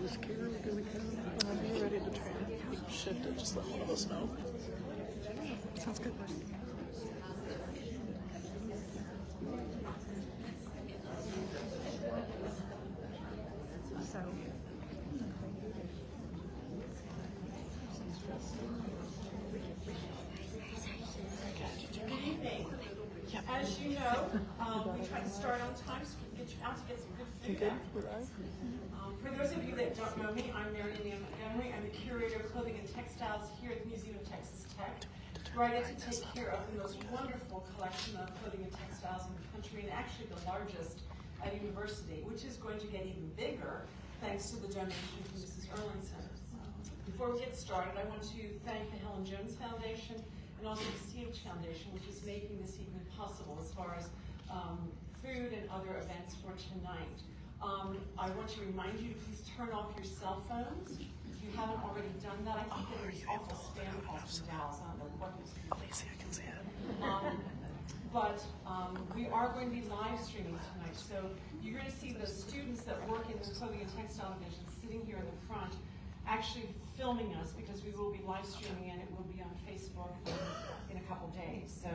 Is Kara gonna come? Are you ready to try and shift it? Just let one of us know. Sounds good. As you know, we try to start on time so we can get you out to get some good food afterwards. For those of you that don't know me, I'm Marian Ann Montgomery. I'm the Curator of Clothing and Textiles here at the Museum of Texas Tech, where I get to take care of the most wonderful collection of clothing and textiles in the country, and actually the largest at university, which is going to get even bigger thanks to the donation from Mrs. Erlandson. Before we get started, I want to thank the Helen Jones Foundation and also the CH Foundation, which is making this evening possible as far as food and other events for tonight. I want to remind you to please turn off your cell phones. If you haven't already done that, I think that there's awful spam calls from Dallas. I don't know what is. Alicia, I can see it. But we are going to be live streaming tonight. So you're going to see the students that work in the Clothing and Textile Division sitting here in the front actually filming us, because we will be live streaming and it will be on Facebook in a couple days. So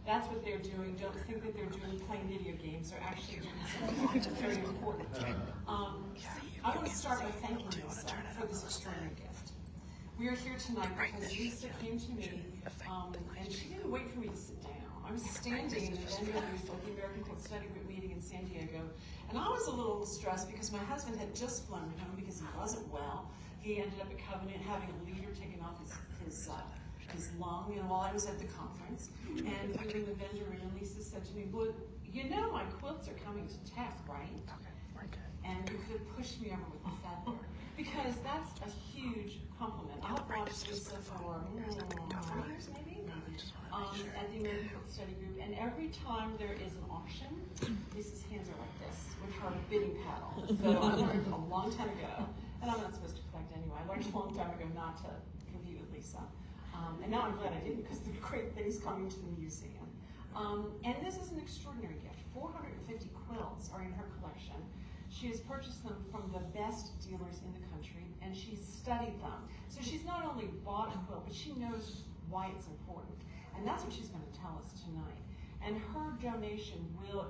that's what they're doing. Don't think that they're playing video games. They're actually doing something very important. I want to start by thanking Lisa for this extraordinary gift. We are here tonight because Lisa came to me and she didn't wait for me to sit down. I was standing in the venue of the American Quilt Study Group meeting in San Diego, and I was a little stressed because my husband had just flown home because he wasn't well. He ended up at Covenant having a leader taking off his lung, while I was at the conference. And we were in the vendor room, and Lisa said to me, "Well, you know my quilts are coming to Tech, right?" And you could push me over with the feather, because that's a huge compliment. I've watched Lisa for 3 years maybe, at the American Quilt Study Group, and every time there is an auction, Lisa's hands are like this with her bidding paddle. So I learned a long time ago, and I'm not supposed to collect anyway. I learned a long time ago not to compete with Lisa. And now I'm glad I didn't, because there are great things coming to the museum. And this is an extraordinary gift. 450 quilts are in her collection. She has purchased them from the best dealers in the country, and she's studied them. So she's not only bought a quilt, but she knows why it's important. And that's what she's going to tell us tonight. And her donation will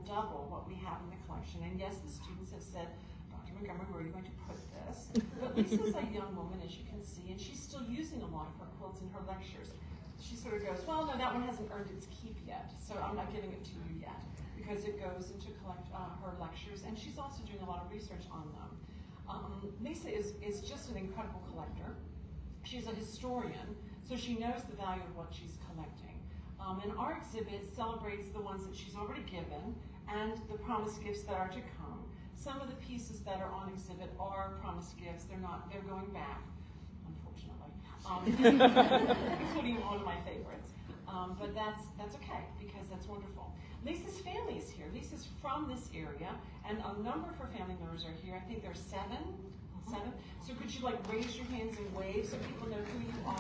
double what we have in the collection. And yes, the students have said, "Dr. Montgomery, where are you going to put this?" But Lisa's a young woman, as you can see, and she's still using a lot of her quilts in her lectures. She sort of goes, "Well, no, that one hasn't earned its keep yet, so I'm not giving it to you yet," because it goes into her lectures, and she's also doing a lot of research on them. Lisa is just an incredible collector. She's a historian, so she knows the value of what she's collecting. And our exhibit celebrates the ones that she's already given and the promised gifts that are to come. Some of the pieces that are on exhibit are promised gifts. They're going back, unfortunately, including one of my favorites. But that's okay, because that's wonderful. Lisa's family is here. Lisa's from this area, and a number of her family members are here. I think there's seven. So could you raise your hands and wave so people know who you are?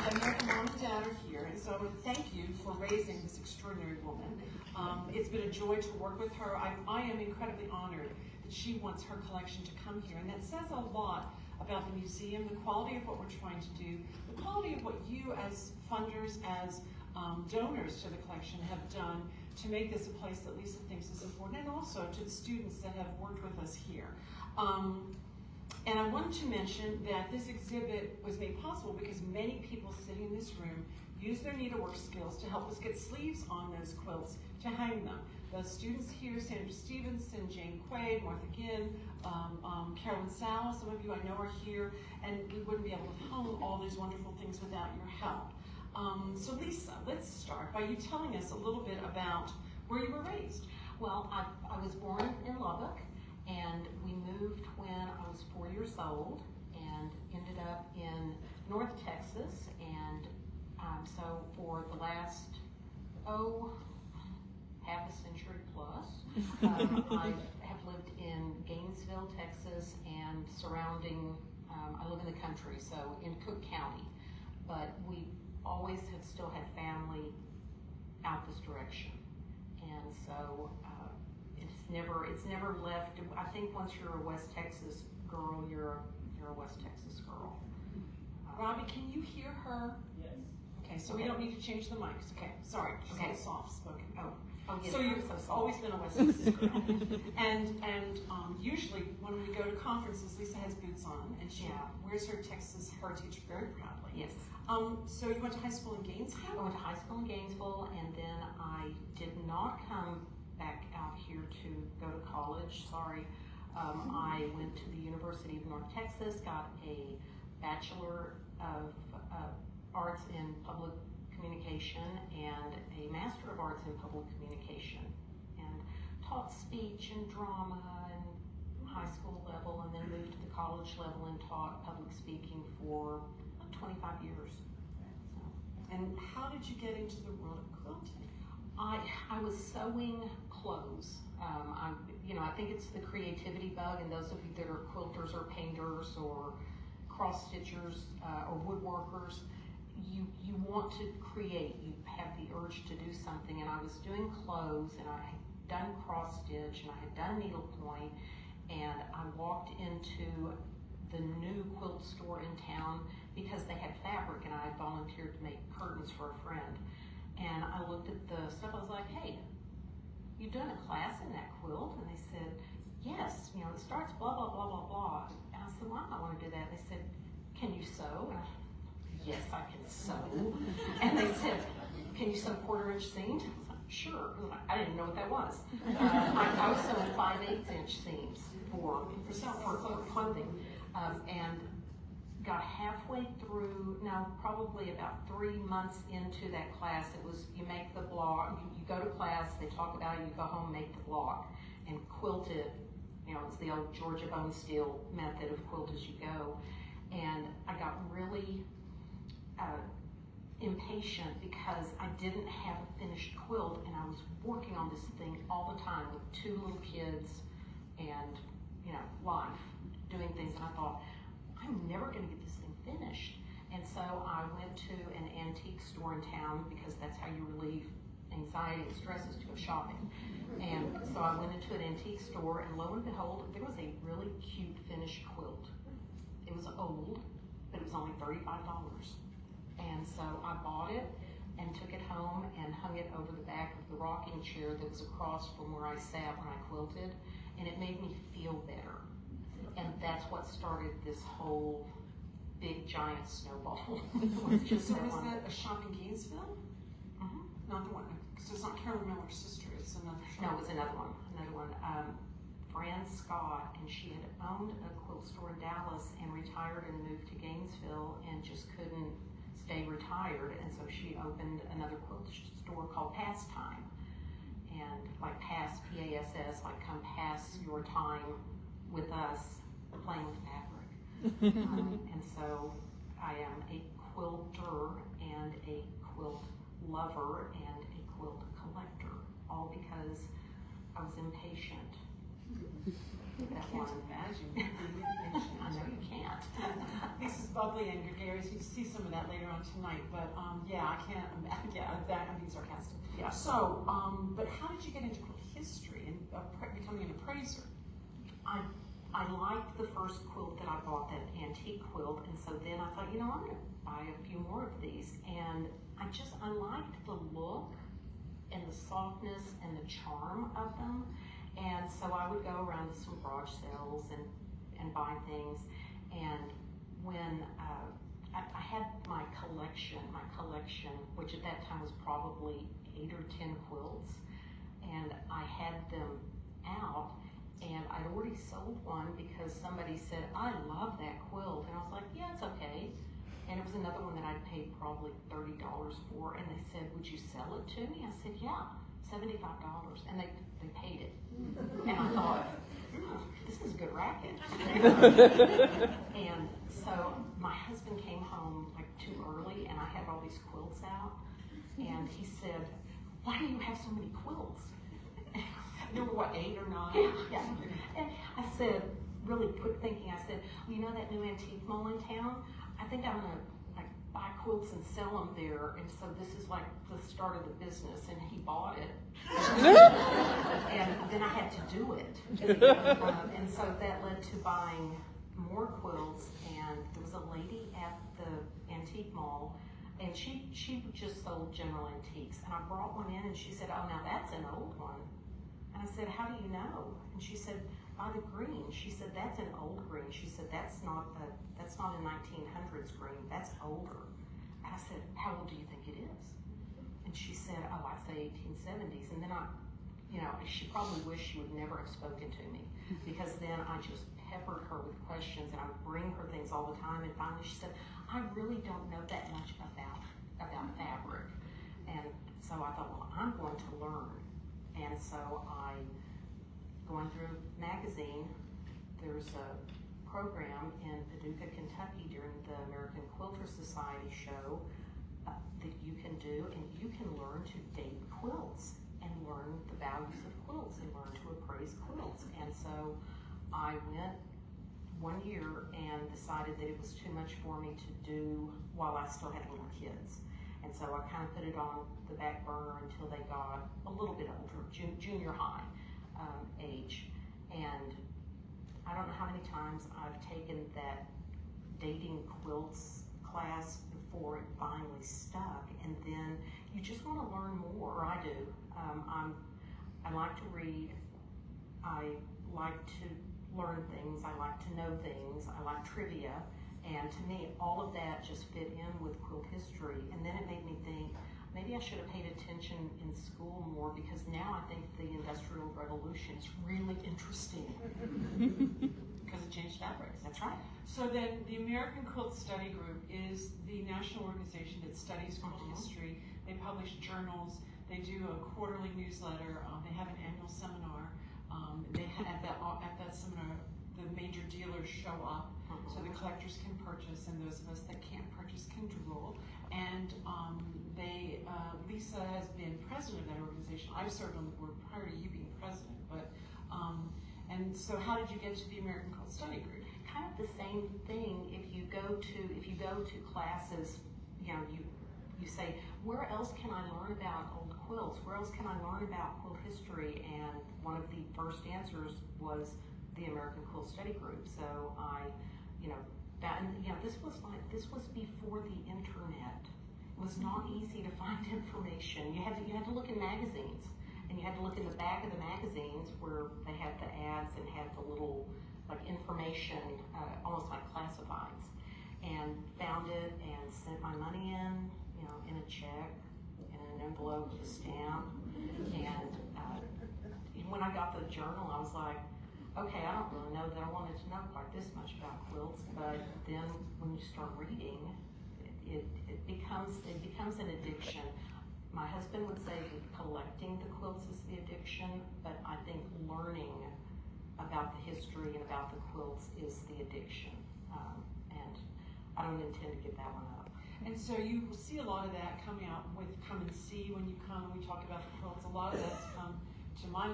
And their mom and dad are here, and so I want to thank you for raising this extraordinary woman. It's been a joy to work with her. I am incredibly honored that she wants her collection to come here, and that says a lot about the museum, the quality of what we're trying to do, the quality of what you as funders, as donors to the collection have done to make this a place that Lisa thinks is important, and also to the students that have worked with us here. And I wanted to mention that this exhibit was made possible because many people sitting in this room use their needlework skills to help us get sleeves on those quilts to hang them. The students here, Sandra Stevenson, Jane Quaid, Martha Ginn, Carolyn Sal, some of you I know are here, and we wouldn't be able to hone all these wonderful things without your help. So Lisa, let's start by you telling us a little bit about where you were raised. Well, I was born in Lubbock, and we moved when I was 4 years old and ended up in North Texas. And so for the last, half a century plus, I have lived in Gainesville, Texas, and surrounding, I live in the country, so in Cook County. But we always have still had family out this direction. And so in it's never left. I think once you're a West Texas girl, you're a West Texas girl. Robbie, can you hear her? Yes. Okay, so we don't need to change the mics. Okay, sorry, she's Okay. soft spoken. Oh, yes, So I'm you've so soft. always been a West Texas girl. and usually when we go to conferences, Lisa has boots on and she Yeah. wears her Texas heritage very proudly. Yes. So you went to high school in Gainesville? I went to high school in Gainesville, and then I did not come back out here to go to college. Sorry. I went to the University of North Texas, got a Bachelor of Arts in Public Communication and a Master of Arts in Public Communication, and taught speech and drama and high school level, and then moved to the college level and taught public speaking for 25 years. So, And how did you get into the world of quilting? I was sewing clothes. I think it's the creativity bug, and those of you that are quilters or painters or cross stitchers or woodworkers, you want to create. You have the urge to do something. And I was doing clothes, and I had done cross stitch, and I had done needlepoint, and I walked into the new quilt store in town because they had fabric, and I had volunteered to make curtains for a friend. And I looked at the stuff, I was like, hey, you done a class in that quilt? And they said, yes, it starts blah, blah, blah, blah, blah. And I said, well, I want to do that. They said, can you sew? And I said, yes, I can sew. And they said, can you sew 1/4 inch seams? I was like, sure. I didn't know what that was. I was sewing 5/8 inch seams for clothing. And got halfway through, probably about 3 months into that class. It was, you make the block, you go to class, they talk about it, you go home, make the block, and quilt it. It's the old Georgia bone steel method of quilt as you go. And I got really impatient because I didn't have a finished quilt, and I was working on this thing all the time with 2 little kids and, life, doing things, and I thought, I'm never going to get this thing finished. And so I went to an antique store in town because that's how you relieve anxiety and stresses, to go shopping. And so I went into an antique store, and lo and behold, there was a really cute finished quilt. It was old, but it was only $35. And so I bought it and took it home and hung it over the back of the rocking chair that was across from where I sat when I quilted, and it made me feel better. And that's what started this whole big giant snowball. So was that a shop in Gainesville? Mm-hmm. Not the one, because it's not Carolyn Miller's sister, it's another shop. No, it was another one. Fran Scott, and she had owned a quilt store in Dallas and retired and moved to Gainesville and just couldn't stay retired, and so she opened another quilt store called Pastime. And like pass, P-A-S-S, like come pass your time with us playing with fabric. And so I am a quilter and a quilt lover and a quilt collector, all because I was impatient. I can't imagine being impatient. I know you can't. This is bubbly and gregarious. You see some of that later on tonight, but I can't imagine. Yeah, I'm being sarcastic. Yeah. So, but how did you get into quilt history and becoming an appraiser? I liked the first quilt that I bought, that antique quilt, and so then I thought, I'm going to buy a few more of these. And I liked the look and the softness and the charm of them. And so I would go around to some garage sales and buy things. And when I had my collection, which at that time was probably 8 or 10 quilts, and I had them out, and I'd already sold one because somebody said, I love that quilt. And I was like, yeah, it's okay. And it was another one that I'd paid probably $30 for, and they said, would you sell it to me? I said, yeah, $75. And they paid it. And I thought, this is a good racket. And so my husband came home like too early, and I had all these quilts out, and he said, why do you have so many quilts? You were what, 8 or 9? Yeah. And I said, really quick thinking, I said, well, that new antique mall in town? I think I'm gonna buy buy quilts and sell them there, and so this is like the start of the business, and he bought it. And then I had to do it. And so that led to buying more quilts, and there was a lady at the antique mall, and she just sold general antiques, and I brought one in, and she said, "Oh, now that's an old one." And I said, "How do you know?" And she said, "By the green." She said, "That's an old green." She said, that's not a 1900s green, that's older." And I said, "How old do you think it is?" And she said, "Oh, I'd say 1870s. And then she probably wished she would never have spoken to me, because then I just peppered her with questions, and I would bring her things all the time. And finally she said, "I really don't know that much about fabric." And so I thought, well, I'm going to learn. And so going through a magazine, there's a program in Paducah, Kentucky during the American Quilter Society show that you can do, and you can learn to date quilts and learn the values of quilts and learn to appraise quilts. And so I went 1 year and decided that it was too much for me to do while I still had little kids. And so I kind of put it on the back burner until they got a little bit older, junior high age. And I don't know how many times I've taken that dating quilts class before it finally stuck. And then you just want to learn more, or I do. I like to read. I like to learn things. I like to know things. I like trivia. And to me, all of that just fit in with quilt history. And then it made me think, maybe I should have paid attention in school more, because now I think the Industrial Revolution is really interesting. Because it changed fabrics. That's right. So then the American Quilt Study Group is the national organization that studies quilt history. They publish journals. They do a quarterly newsletter. They have an annual seminar. At that seminar, the major dealers show up, so the collectors can purchase, and those of us that can't purchase can drool. And Lisa has been president of that organization. I've served on the board prior to you being president. But and so, how did you get to the American Quilt Study Group? Kind of the same thing. If you go to classes, you say, where else can I learn about old quilts? Where else can I learn about quilt history? And one of the first answers was the American Quilt Study Group. So this was before the internet. It was not easy to find information. You had to look in magazines, and you had to look in the back of the magazines where they had the ads and had the little information, almost like classifieds. And found it and sent my money in a check, in an envelope with a stamp. And when I got the journal, I was like, okay, I don't really know that I wanted to know quite this much about quilts. But then when you start reading, it becomes an addiction. My husband would say that collecting the quilts is the addiction, but I think learning about the history and about the quilts is the addiction. And I don't intend to give that one up. And so you will see a lot of that coming out with Come and See when you come and we talk about the quilts. A lot of that's come to my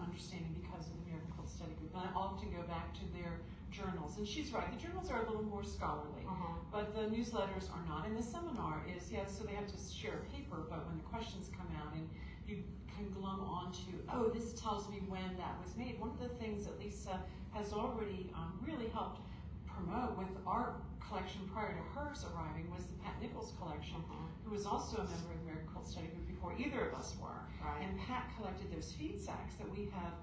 understanding because of the American Quilt Study Group. And I often go back to their journals. And she's right, the journals are a little more scholarly, but the newsletters are not. And the seminar is, so they have to share a paper, but when the questions come out and you can glom onto, oh, this tells me when that was made. One of the things that Lisa has already really helped promote with our collection prior to hers arriving was the Pat Nichols collection, who was also a member of the American Quilt Study Group before either of us were. Right. And Pat collected those feed sacks that we have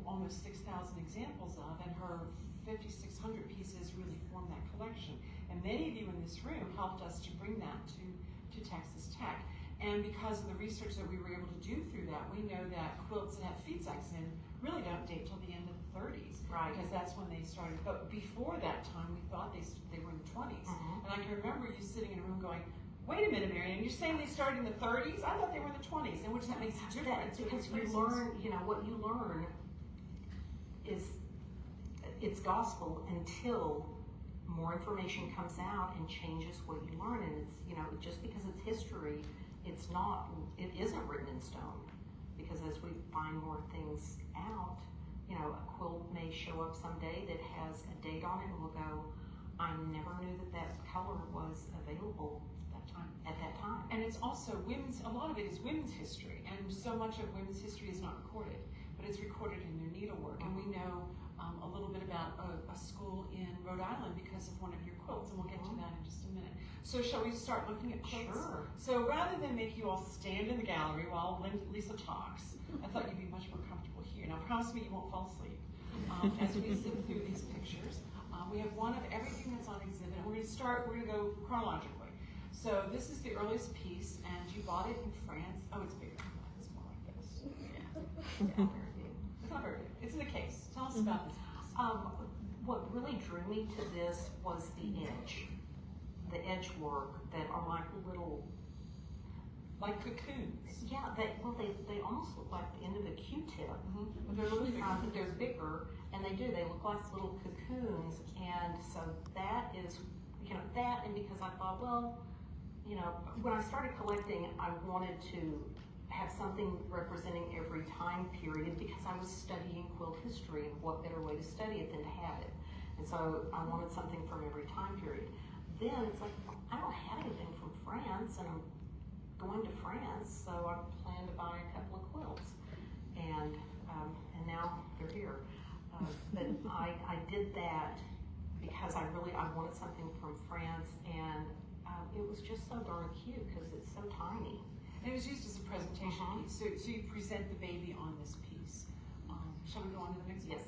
almost 6,000 examples of, and her 5,600 pieces really form that collection. And many of you in this room helped us to bring that to Texas Tech. And because of the research that we were able to do through that, we know that quilts that have feed sacks in really don't date till the end of the 30s. Right. Because that's when they started. But before that time, we thought they were in the 20s. And I can remember you sitting in a room going, wait a minute, Marian, you're saying they started in the 30s? I thought they were in the 20s, and which that makes a difference. Because you learn, what you learn is, it's gospel until more information comes out and changes what you learn. And it's, just because it's history, it isn't written in stone. Because as we find more things out, a quilt may show up someday that has a date on it, and we'll go, I never knew that color was available time. at that time. And it's also a lot of it is women's history, and so much of women's history is not recorded, but it's recorded in their needlework. And we know a little bit about a school in Rhode Island because of one of your quilts, and we'll get to that in just a minute. So shall we start looking at quilts? Sure. So rather than make you all stand in the gallery while Lisa talks, I thought you'd be much more comfortable here. Now promise me you won't fall asleep as we zip through these pictures. We have one of everything that's on exhibit, and we're going to go chronologically. So this is the earliest piece, and you bought it in France. Oh, it's bigger than that. It's more like this. Yeah. It's not very big. It's in a case. Tell us about this piece. What really drew me to this was the edge work that are like little, like cocoons. yeah, they almost look like the end of a Q-tip. But they're a little bigger. But they're bigger, and they look like little cocoons, and so that is, that, and because I thought, well, when I started collecting, I wanted to have something representing every time period because I was studying quilt history, and what better way to study it than to have it. And so I wanted something from every time period. Then it's like, I don't have anything from France, and I'm going to France, so I plan to buy a couple of quilts. And now they're here. But I did that because I wanted something from France, and it was just so darn cute because it's so tiny. And it was used as a presentation piece. So you present the baby on this piece. Shall we go on to the next one? Yes.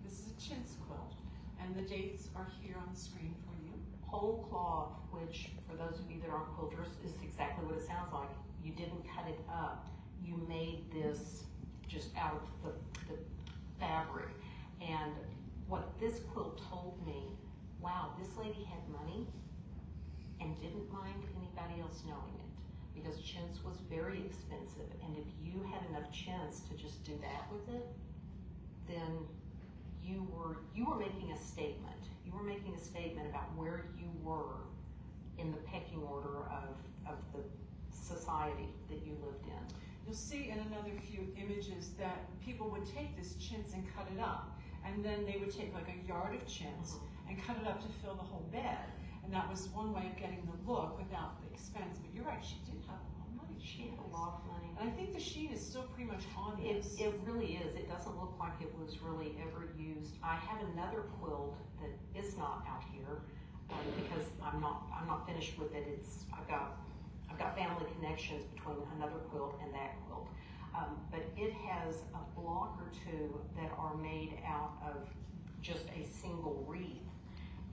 This is a chintz quilt, and the dates are here on the screen for you. Whole cloth, which for those of you that aren't quilters is exactly what it sounds like. You didn't cut it up. You made this just out of the fabric. And what this quilt told me, wow, this lady had money and didn't mind anybody else knowing it, because chintz was very expensive, and if you had enough chintz to just do that with it, then you were making a statement. You were making a statement about where you were in the pecking order of the society that you lived in. You'll see in another few images that people would take this chintz and cut it up, and then they would take like a yard of chintz and cut it up to fill the whole bed. And that was one way of getting the look without the expense. But you're right, she did have a lot of money. She had a lot of money. And I think the sheen is still pretty much on this. It really is. It doesn't look like it was really ever used. I have another quilt that is not out here because I'm not finished with it. I've got family connections between another quilt and that quilt. But it has a block or two that are made out of just a single wreath.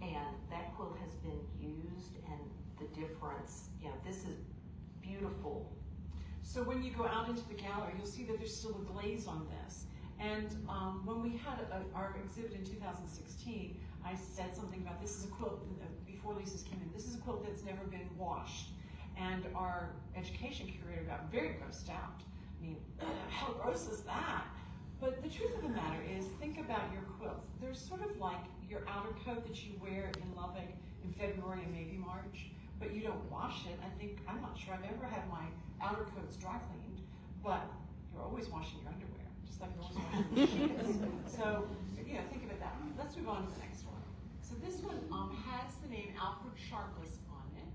And that quilt has been used, and the difference, this is beautiful. So when you go out into the gallery, you'll see that there's still a glaze on this. And when we had our exhibit in 2016, I said something about this is a quilt, before Lisa's came in, this is a quilt that's never been washed. And our education curator got very grossed out. I mean, how gross is that? But the truth of the matter is, think about your quilts. They're sort of like your outer coat that you wear in Lubbock in February and maybe March, but you don't wash it. I'm not sure I've ever had my outer coats dry cleaned, but you're always washing your underwear, just like you're always washing your sheets. So, think of it that way. Let's move on to the next one. So this one has the name Alfred Sharpless on it,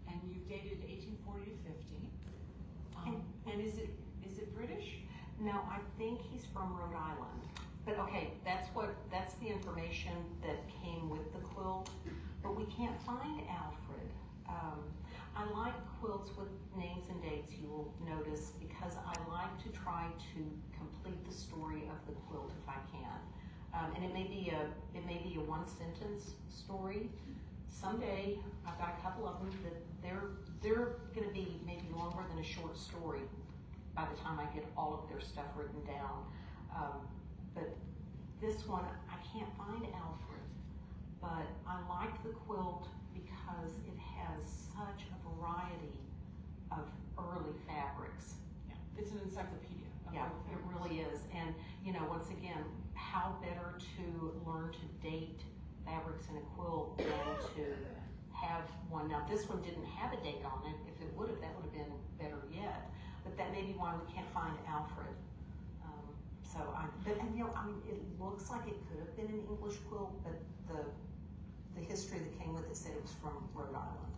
and you've dated 1840 to 50. And is it British? No, I think he's from Rhode Island. But okay, that's the information that came with the quilt. But we can't find Alfred. I like quilts with names and dates, you will notice, because I like to try to complete the story of the quilt if I can. And it may be a one-sentence story. Someday I've got a couple of them that they're going to be maybe longer than a short story by the time I get all of their stuff written down. But this one, I can't find Alfred, but I like the quilt because it has such a variety of early fabrics. Yeah, it's an encyclopedia. Yeah, it really is. And once again, how better to learn to date fabrics in a quilt than to have one. Now this one didn't have a date on it. If it would have, that would have been better yet. But that may be why we can't find Alfred. It looks like it could have been an English quilt, but the the history that came with it said it was from Rhode Island.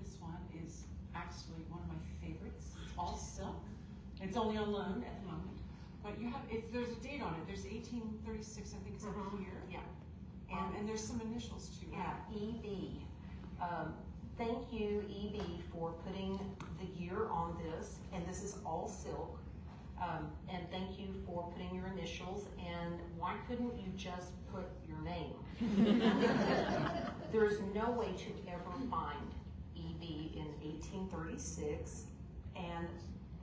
This one is actually one of my favorites. It's all silk. It's only on loan at the moment. But you have, there's a date on it. There's 1836, I think, is up here. Yeah. And there's some initials too. Yeah, EB. Thank you, EB, for putting the year on this, and this is all silk. And thank you for putting your initials, and why couldn't you just put your name? There's no way to ever find EB in 1836, and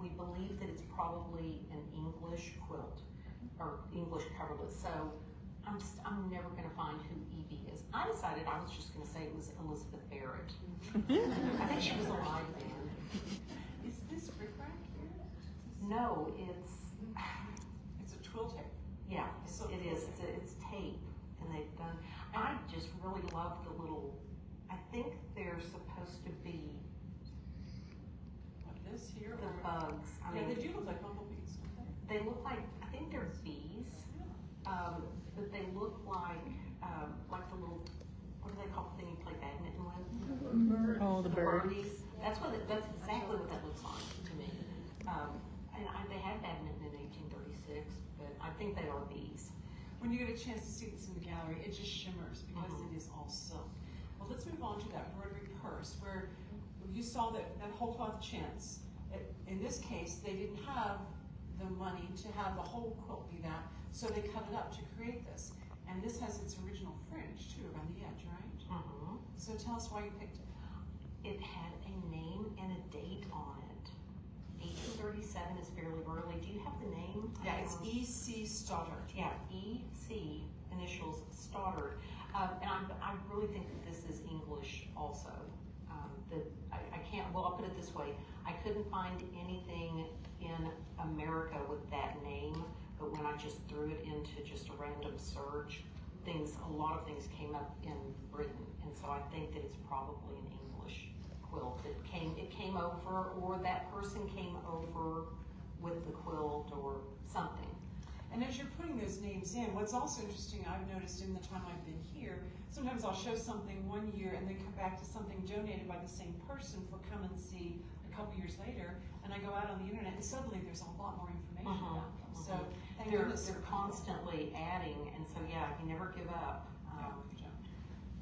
we believe that it's probably an English quilt, or English coverlet, so I'm never gonna find who EB is. I decided I was just gonna say it was Elizabeth Barrett. I think she was alive then. Is this rickrack here? No, it's a twill tape. Yeah, So it is. It's tape, and they've done. I just really love the little. I think they're supposed to be What, this here? the bugs. I Yeah, mean, they do look like bumblebees, don't they? they look like. I think they're bees, but they look like the little. What do they call the thing you play badminton with? Oh, the bird. birdies. That's exactly what that looks like to me. They had badminton in 1836, but I think they are bees. When you get a chance to see this in the gallery, it just shimmers because it is all silk. Well, let's move on to that embroidery purse where you saw that whole cloth chintz. In this case, they didn't have the money to have the whole quilt be that, so they cut it up to create this. And this has its original fringe too around the edge, right? So tell us why you picked it. It had a name and a date on it. 1837 is fairly early. Do you have the name? Yeah, it's E.C. Stoddard. Yeah, E.C. initials Stoddard. And I really think that this is English also. I can't, well, I'll put it this way. I couldn't find anything in America with that name, but when I just threw it into just a random search, a lot of things came up in Britain, and so I think that it's probably an English quilt. It came over, or that person came over with the quilt or something. And as you're putting those names in, what's also interesting I've noticed in the time I've been here, sometimes I'll show something one year and then come back to something donated by the same person for come and see a couple years later, and I go out on the internet and suddenly there's a lot more information about them. So thank goodness They're constantly adding, and so yeah, you never give up.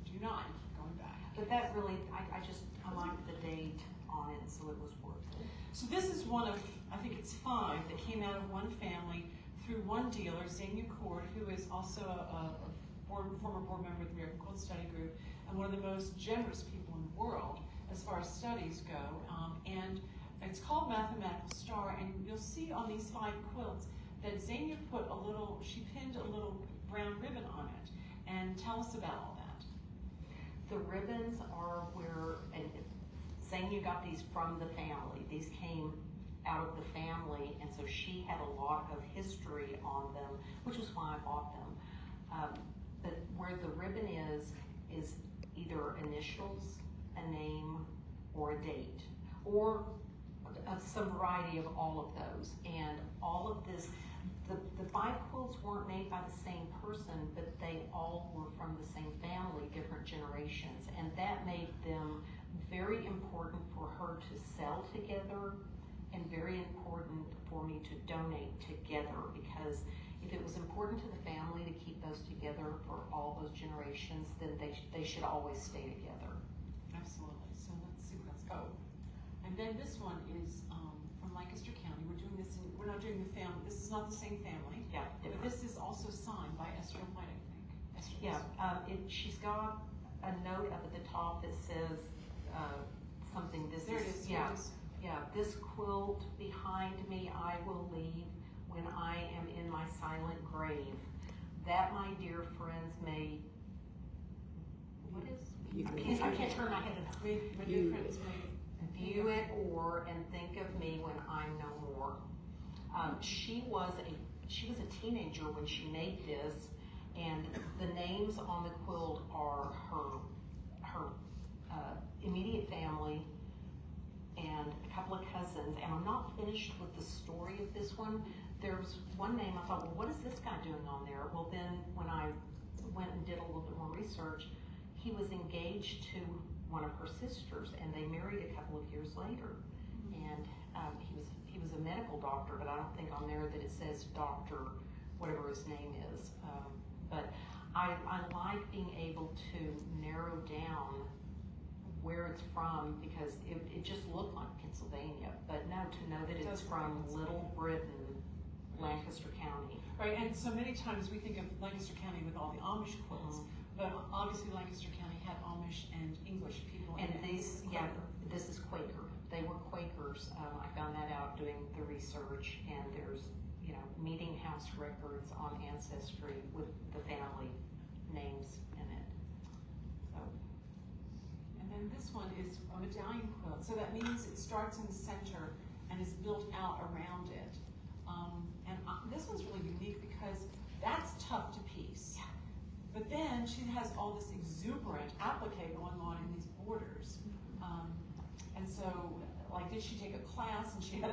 Do not keep going back. But that really, I liked the date on it, so it was worth it. So this is one of, I think it's 5 that came out of one family through one dealer, Zane Cord, who is also a former board member of the American Quilt Study Group and one of the most generous people in the world as far as studies go. And it's called Mathematical Star, and you'll see on these 5 quilts that Zane she pinned a little brown ribbon on it. And tell us about all that. The ribbons are where, and Zania got these from the family. These came out of the family, and so she had a lot of history on them, which was why I bought them. But where the ribbon is either initials, a name, or a date, or some variety of all of those. And all of this, the 5 quilts weren't made by the same person, but they all were from the same family, different generations. And that made them very important for her to sell together and very important for me to donate together, because if it was important to the family to keep those together for all those generations, then they should always stay together. Absolutely. So let's see what else. Oh, and then this one is from Lancaster County. We're not doing the family. This is not the same family. Yeah, but different. this is also signed by Esther White, I think. Esther, Yeah, she's got a note up at the top that says something. There it is. Yeah. Here it is. Yeah, this quilt behind me I will leave when I am in my silent grave. That, my dear friends, may. What is? I can't turn my head enough. When your friends may View it and think of me when I'm no more. She was a teenager when she made this, and the names on the quilt are her immediate family and a couple of cousins. And I'm not finished with the story of this one. There's one name I thought, well, what is this guy doing on there? Well, then when I went and did a little bit more research. He was engaged to one of her sisters, and they married a couple of years later. And he was a medical doctor, but I don't think on there that it says doctor, whatever his name is. But I like being able to narrow down where it's from, because it just looked like Pennsylvania, but no, to know that it's from Little Britain, Lancaster County. Right, and so many times we think of Lancaster County with all the Amish quilts, but obviously Lancaster County had Amish and English people. And these, yeah, this is Quaker. They were Quakers. I found that out doing the research, and there's, meeting house records on Ancestry with the family names in it. So. And then this one is a medallion quilt. So that means it starts in the center and is built out around it. This one's really unique because that's tough to piece. Yeah. But then she has all this exuberant applique going on in these borders. And so, like, did she take a class and she had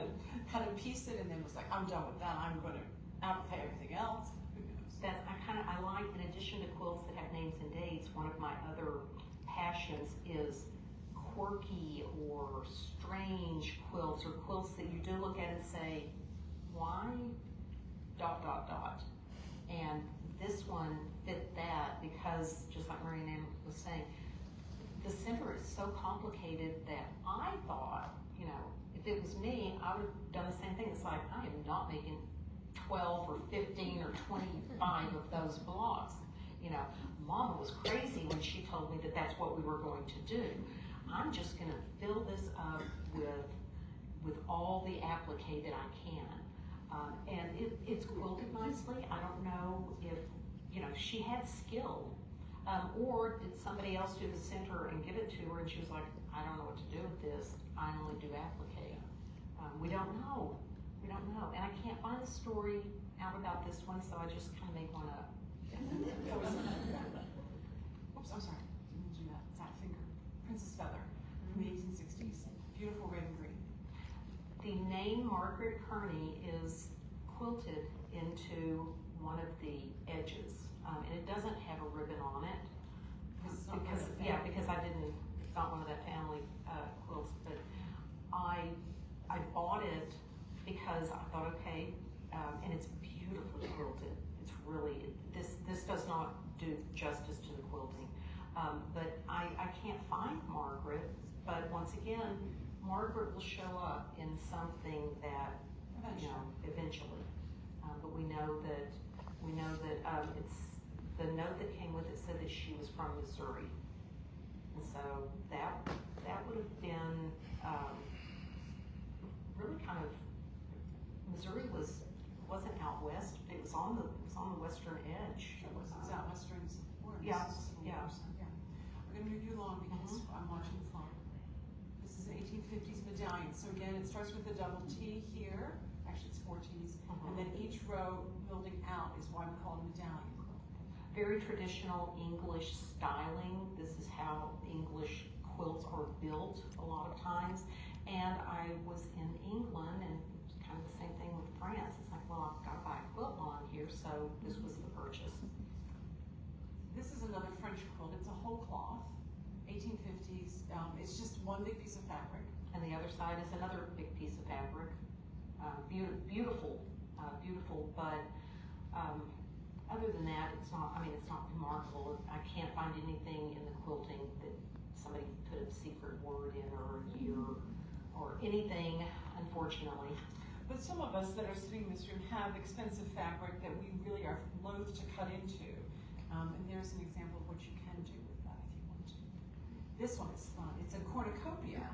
to piece it and then was like, I'm done with that, I'm going to applique everything else? Who knows? I like, in addition to quilts that have names and dates, one of my other passions is quirky or strange quilts, or quilts that you do look at and say, why ... And this one fit that because, just like Marian Ann was saying, the center is so complicated that I thought, if it was me, I would have done the same thing. It's like, I am not making 12 or 15 or 25 of those blocks. Mama was crazy when she told me that that's what we were going to do. I'm just going to fill this up with all the applique that I can. And it's quilted nicely. I don't know if, she had skill. Or did somebody else do the center and give it to her and she was like, I don't know what to do with this. I only do applique. We don't know. We don't know. And I can't find a story out about this one, so I just kind of make one up. Oops, I'm sorry. Didn't do that. That finger. Princess Feather from the 1860s. Beautiful red and green. The name Margaret Kearney is quilted into one of the edges, and it doesn't have a ribbon on it because it's not one of that family quilts. But I bought it because I thought, okay, and it's beautifully quilted. It's really this does not do justice to the quilting, but I can't find Margaret. But once again, Margaret will show up in something that eventually. But we know that it's the note that came with it said that she was from Missouri, and so that would have been really kind of, Missouri wasn't out west. It was on the western edge. Sure was. It was out western. Yeah. Yeah. We're going to move you along because I'm watching the phone. This is an 1850s medallion. So again, it starts with a double T here. Actually, it's 4 T's. And then each row building out is why we call it a medallion. Very traditional English styling. This is how English quilts are built a lot of times. And I was in England, and it's kind of the same thing with France. It's like, well, I've got to buy a quilt on here, so this was the purchase. This is another French quilt. It's a whole cloth, 1850s. It's just one big piece of fabric. And the other side is another big piece of fabric. Beautiful, but other than that, it's not remarkable. I can't find anything in the quilting that somebody put a secret word in or a year or anything, unfortunately. But some of us that are sitting in this room have expensive fabric that we really are loath to cut into. And there's an example of what you can do with that if you want to. This one is fun. It's a cornucopia.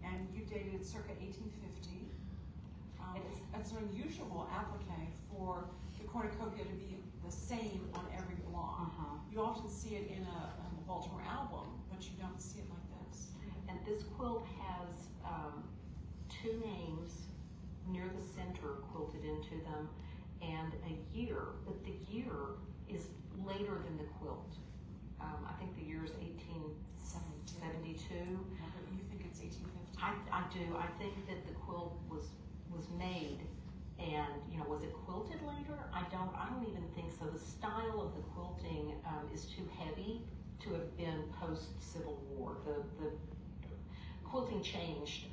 And you dated circa 1850. It's an unusual applique for the cornucopia to be the same on every block. You often see it in a Baltimore album, but you don't see it like this. And this quilt has 2 names near the center quilted into them and a year, but the year is later than the quilt. I think the year is 1872. Yeah, but you think it's 1850? I do. I think that the quilt was made And, you know, was it quilted later? I don't even think so. The style of the quilting is too heavy to have been post-Civil War. The quilting changed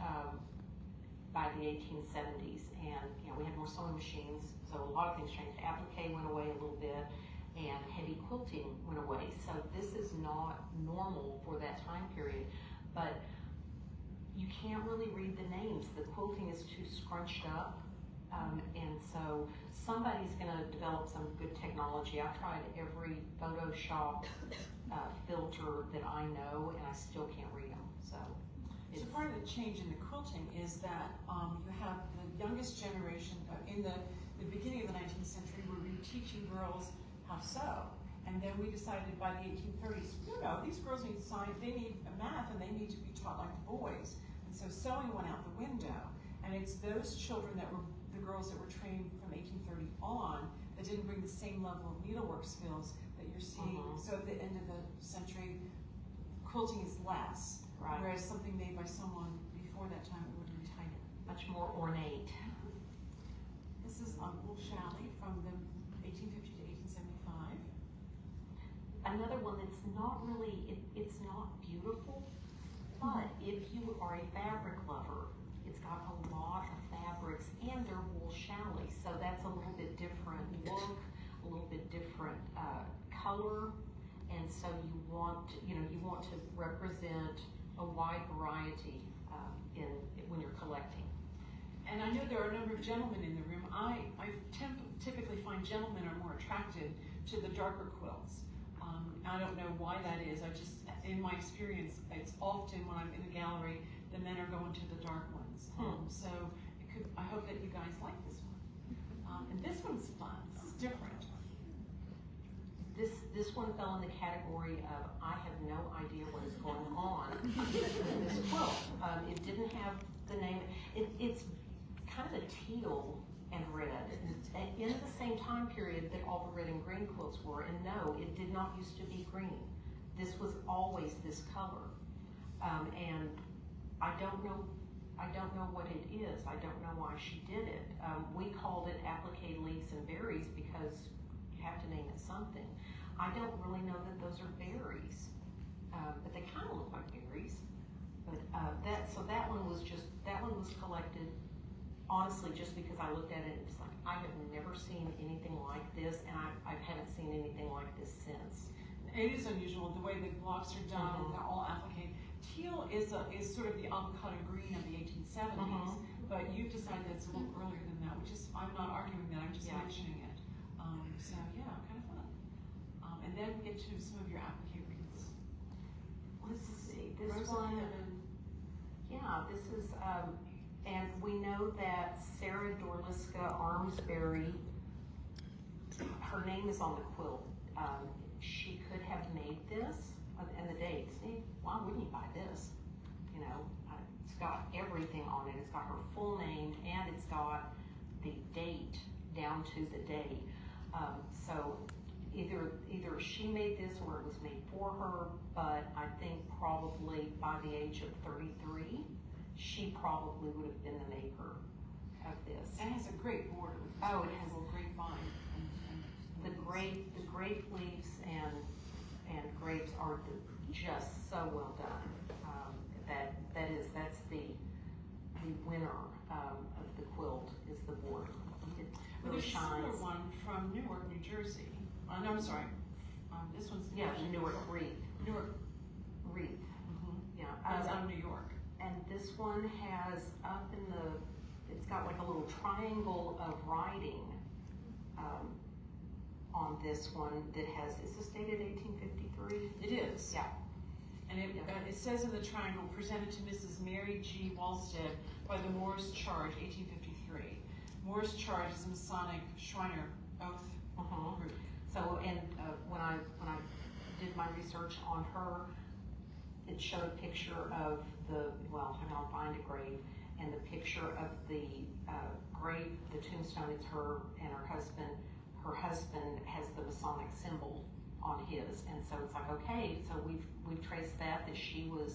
by the 1870s, and, you know, we had more sewing machines, so a lot of things changed. Applique went away a little bit, and heavy quilting went away. So this is not normal for that time period, but you can't really read the names. The quilting is too scrunched up. And so somebody's going to develop some good technology. I've tried every Photoshop filter that I know, and I still can't read them. So part of the change in the quilting is that you have the youngest generation in the beginning of the 19th century. We were teaching girls how to sew, and then we decided by the 1830s, no, these girls need science, they need math, and they need to be taught like the boys. And so sewing went out the window, and it's those children that were the girls that were trained from 1830 on that didn't bring the same level of needlework skills that you're seeing. So at the end of the century, quilting is less, whereas something made by someone before that time it would be tighter. Much more ornate. This is wool challis from the 1850 to 1875. Another one that's not really, it's not beautiful, but if you are a fabric lover, it's got a lot of fabrics, and they're wool challis, so that's a little bit different look, a little bit different color, and so you want to represent a wide variety when you're collecting. And I know there are a number of gentlemen in the room. I typically find gentlemen are more attracted to the darker quilts. I don't know why that is. In my experience, it's often when I'm in a gallery, the men are going to the dark ones. So I hope that you guys like this one. And this one's fun. This is different. This one fell in the category of I have no idea what is going on in this quilt. It didn't have the name. It's kind of a teal and red. In the same time period that all the red and green quilts were, and no, it did not used to be green. This was always this color. And I don't know what it is. I don't know why she did it. We called it applique leaves and berries because you have to name it something. I don't really know that those are berries, but they kind of look like berries. But that one was collected honestly just because I looked at it and it's like I have never seen anything like this, and I haven't seen anything like this since. It is unusual the way the blocks are done. They're all applique. Teal is sort of the avocado green of the 1870s, but you've decided that it's a little earlier than that, which is, I'm not arguing that, I'm just mentioning it. So yeah, kind of fun. And then get to some of your applique wreaths. Let's see, this Rosa one, Heaven. yeah, this is, and we know that Sarah Dorliska Armsbury, her name is on the quilt. She could have made this, and the dates. Why wouldn't you buy this? You know, it's got everything on it. It's got her full name, and it's got the date down to the day. So either she made this or it was made for her, but I think probably by the age of 33, she probably would have been the maker of this. And it has a great border with this it has a grapevine. the grape leaves and grapes are just so well done. That's the winner of the quilt is the border. It But really there's shines. another one from Newark, New Jersey. No, I'm sorry. This one's Newark wreath. Newark. Wreath. Yeah. It's out of New York. And this one has up in it's got like a little triangle of writing on this one that has, is this dated 1853? It is. Yeah. And it says in the triangle, presented to Mrs. Mary G. Walstead by the Morris Charge, 1853. Morris Charge is a Masonic Shriner Oath group. So, and when I did my research on her, it showed a picture of I'm on Find a Grave, and the picture of the grave, the tombstone, it's her and her husband. Her husband has the Masonic symbol on his, and so it's like, okay, so we've traced that she was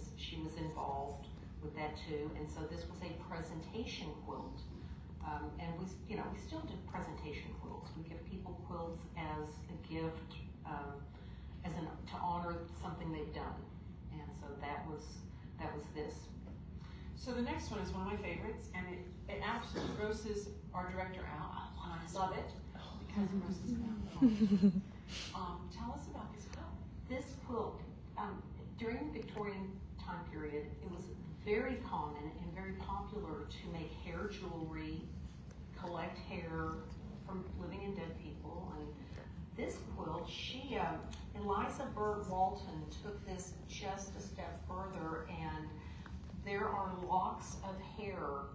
involved with that too, and so this was a presentation quilt And we still do presentation quilts. We give people quilts as a gift, to honor something they've done. And so that was this. So the next one is one of my favorites, and it absolutely grosses our director out. And I love it because it grosses me out. Tell us about this quilt. This quilt, during the Victorian time period, it was very common and very popular to make hair jewelry, collect hair from living and dead people. And this quilt, Eliza Bird Walton took this just a step further, and there are locks of hair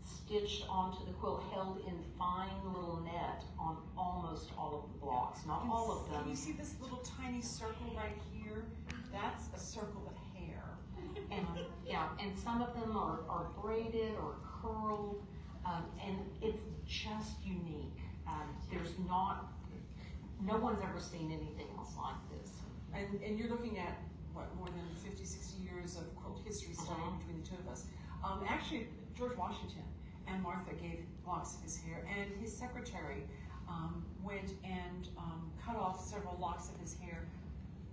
stitched onto the quilt, held in fine little net on almost all of the blocks, not all of them. Can you see this little tiny circle right here? That's a circle of hair. And and some of them are braided or curled, and it's just unique. No one's ever seen anything else like this. And you're looking at, what, more than 50, 60 years of quilt history studying between the two of us. Actually, George Washington and Martha gave locks of his hair, and his secretary went and cut off several locks of his hair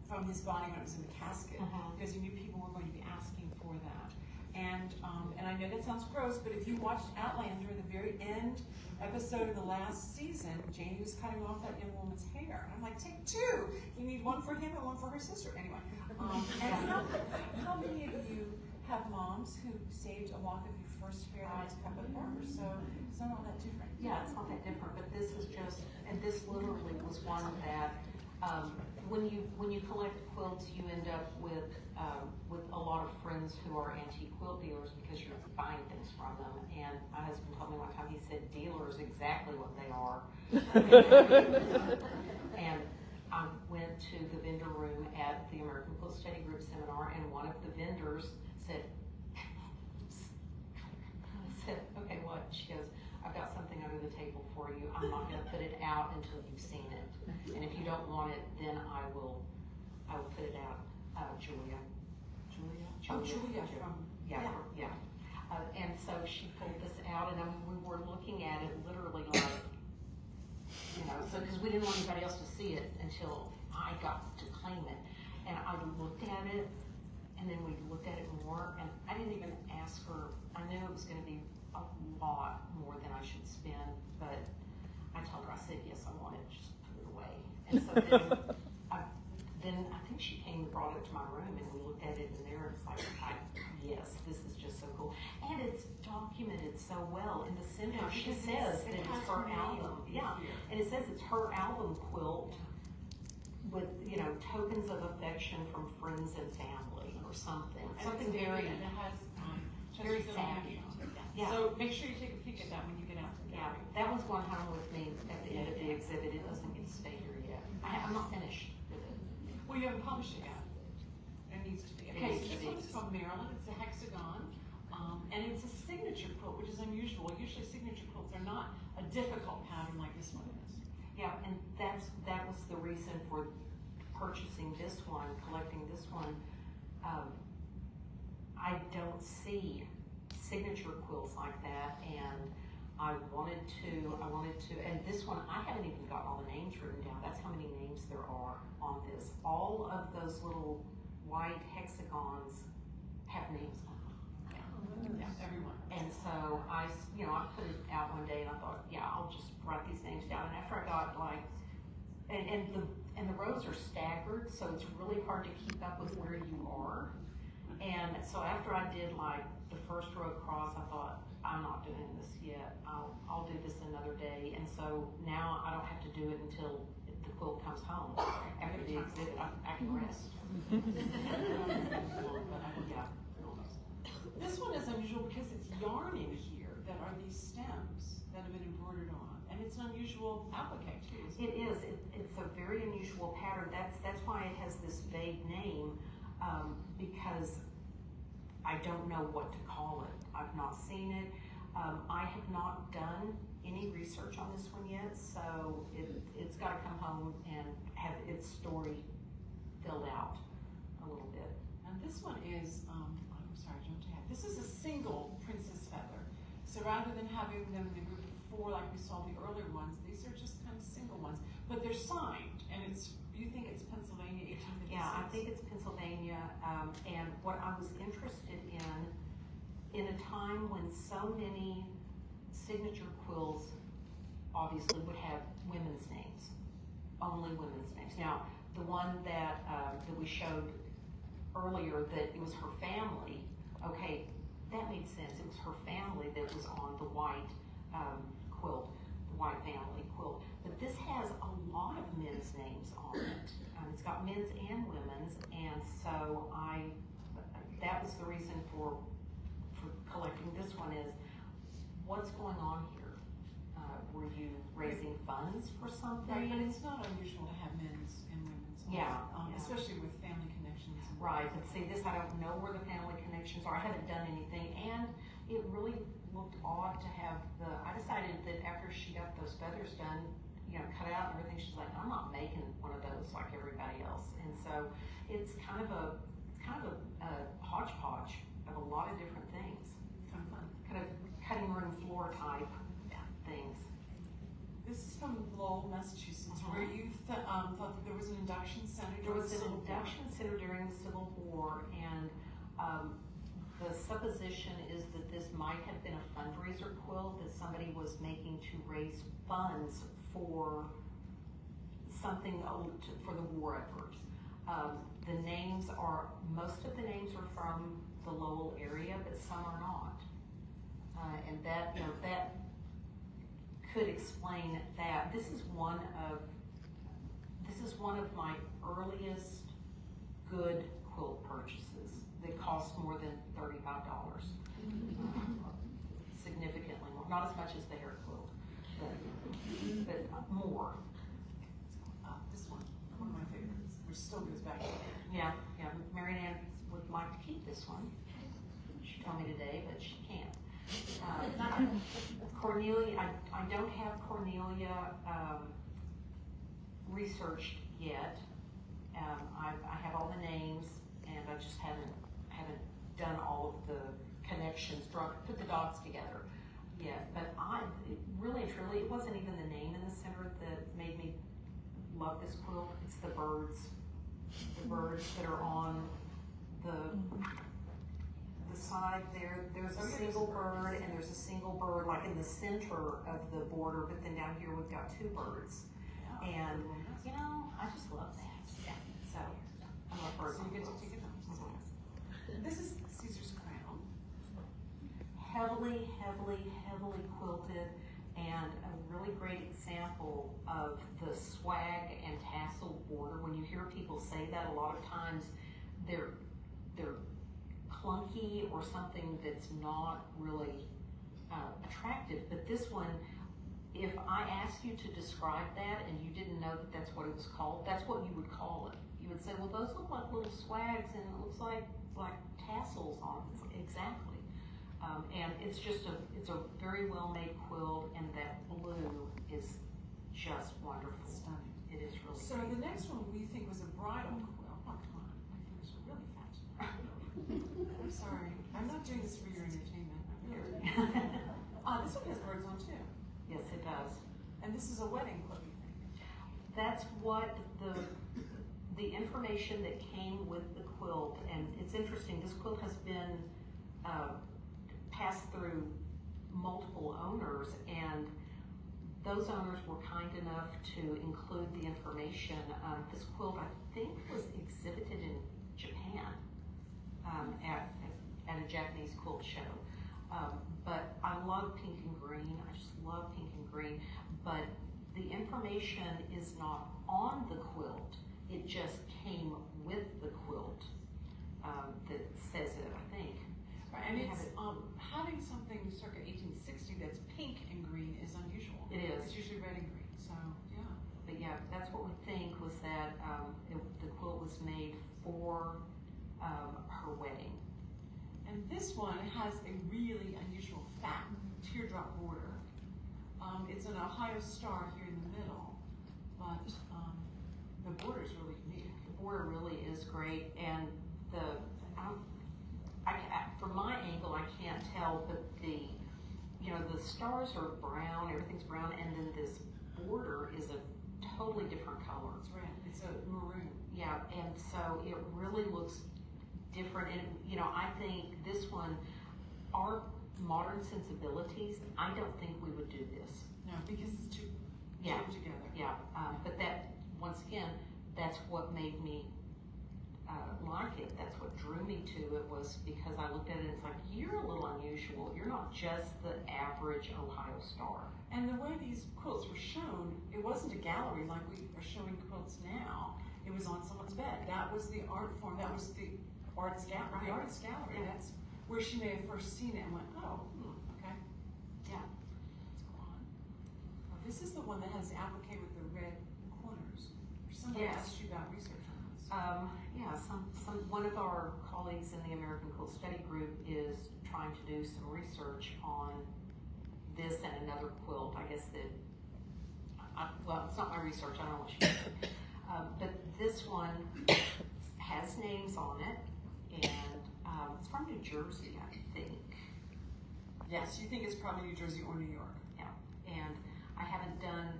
from his body when it was in the casket, because he knew people were going to be asking for that. And I know that sounds gross, but if you watched Outlander, the very end episode of the last season, Janie was cutting off that young woman's hair. And I'm like, take two. You need one for him and one for her sister. Anyway, and how many of you have moms who saved a lock of your first hair that was cut with barber? So it's not all that different. Yeah, it's not that different, but this is just, and this literally was one that, when you collect quilts, you end up with a lot of friends who are antique quilt dealers because you're buying things from them. And my husband told me one time, he said, dealer is exactly what they are. And I went to the vendor room at the American Quilt Study Group seminar, and one of the vendors said, okay, what? She goes, I've got something under the table for you. I'm not going to put it out until you've seen it. And if you don't want it, then I will put it out. Julia. Oh, Julia from, yeah. And so she pulled this out, and we were looking at it literally like, so because we didn't want anybody else to see it until I got to claim it. And I looked at it, and then we looked at it more, and I didn't even ask her. I knew it was going to be a lot more than I should spend, but I told her, I said, yes, I want it, just put it away. And so then I think she came and brought it to my room, and we looked at it in there, and it's like, yes, this is just so cool. And it's documented so well. In the center, she says that it's her album. Yeah, and it says it's her album quilt with, tokens of affection from friends and family or something. Something very, and it has very sad. Yeah. So make sure you take a peek at that when you get out to the gallery. That was going home with me at the end of the exhibit. It doesn't get to stay here yet. I'm not finished with it. Well, you haven't published it yet. It needs to be. Okay, so this one's from Maryland. It's a hexagon, and it's a signature quilt, which is unusual. Usually signature quilts are not a difficult pattern like this one is. Yeah, and that was the reason for purchasing this one, collecting this one. I don't see signature quilts like that, and I wanted to, and this one, I haven't even got all the names written down. That's how many names there are on this. All of those little white hexagons have names on them. Yeah, everyone. And so I put it out one day, and I thought, yeah, I'll just write these names down. And after I got and the rows are staggered, so it's really hard to keep up with where you are. And so after I did the first row across, I thought, I'm not doing this yet. I'll do this another day. And so now I don't have to do it until the quilt comes home. After the exhibit, I can rest. This one is unusual because it's yarning here that are these stems that have been embroidered on, and it's an unusual applique too. It is. It's a very unusual pattern. That's why it has this vague name, because I don't know what to call it. I've not seen it. I have not done any research on this one yet, so it's got to come home and have its story filled out a little bit. And this one is, I'm sorry, I jumped ahead. This is a single princess feather. So So rather than having them in a group of 4 like we saw the earlier ones, these are just kind of single ones. But they're signed, and you think it's Pennsylvania 1856? Yeah, I think it's Pennsylvania, and what I was interested in a time when so many signature quilts obviously would have women's names, only women's names. Now, the one that we showed earlier, that it was her family, okay, that made sense. It was her family that was on the white quilt, the white family quilt. But this has a lot of men's names on it. It's got men's and women's, and so that was the reason for collecting this one is, what's going on here? Were you raising funds for something? Right, but it's not unusual to have men's and women's. Yeah, especially with family connections. Right, but see this, I don't know where the family connections are. I haven't done anything, and it really looked odd to have I decided that after she got those feathers done, cut out and everything, she's like, I'm not making one of those like everybody else. And so it's kind of a hodgepodge of a lot of different things. Kind of cutting room floor type things. This is from Lowell, Massachusetts, where you thought that there was an induction center. There was an induction center during the Civil War, and the supposition is that this might have been a fundraiser quilt that somebody was making to raise funds for something for the war effort. Most of the names are from the Lowell area, but some are not. And that could explain that. This is one of my earliest good quilt purchases that cost more than $35. Significantly more, not as much as the hair quilt, but more. This one of my favorites, which still goes back. Yeah. Marian Ann would like to keep this one. She told me today, but she can't. Cornelia, I don't have Cornelia researched yet. I have all the names, and I just haven't done all of the connections, put the dots together yet. But really and truly, it wasn't even the name in the center that made me love this quilt. It's the birds that are on the side there. There's a single bird, and there's a single bird like in the center of the border, but then down here we've got 2 birds. And I just love that. Yeah. So I love birds. So you get to take it home. This is Caesar's crown. Heavily quilted, and a really great example of the swag and tassel border. When you hear people say that, a lot of times they're clunky or something that's not really attractive. But this one, if I asked you to describe that and you didn't know that that's what it was called, that's what you would call it. You would say, well, those look like little swags, and it looks like tassels on it. Exactly. And it's a very well made quilt, and that blue is just wonderful. Stunning. It is really So great. the next one we think was a bridal quilt. Oh, come on. My fingers are really fast. I'm sorry. I'm not doing this for your entertainment. I'm really. This one has birds on too. Yes, it does. And this is a wedding quilt, you think? That's what the information that came with the quilt, and it's interesting, this quilt has been passed through multiple owners, and those owners were kind enough to include the information. This quilt, I think, was exhibited in Japan at a Japanese quilt show. But I love pink and green. I just love pink and green. But the information is not on the quilt. It just came with the quilt that says it, I think. And it's having something circa 1860 that's pink and green is unusual. It is. It's usually red and green. So yeah. But yeah, that's what we think was that the quilt was made for her wedding. And this one has a really unusual fat teardrop border. It's an Ohio star here in the middle, but the border is really unique. The border really is great, and from my angle, I can't tell, but you know, the stars are brown, everything's brown, and then this border is a totally different color. It's red. It's a maroon. Yeah, and so it really looks different. And, you know, I think this one, our modern sensibilities, I don't think we would do this. No, because it's too jammed together. Yeah, but that, once again, that's what made me like it. That's what drew me to it, was because I looked at it and it's like, you're a little unusual. You're not just the average Ohio star. And the way these quilts were shown, it wasn't a gallery like we are showing quilts now. It was on someone's bed. That was the art form. That was the artist gallery. The artist gallery. That's where she may have first seen it and went, oh, okay. Yeah. Let's go on. Oh, this is the one that has the applique with the red corners. Somebody asked you about research on this. One of our colleagues in the American Quilt Study Group is trying to do some research on this and another quilt. I guess that, well, it's not my research, I don't know what she did. But this one has names on it, and it's from New Jersey, I think. Yes, you think it's probably New Jersey or New York. Yeah, and I haven't done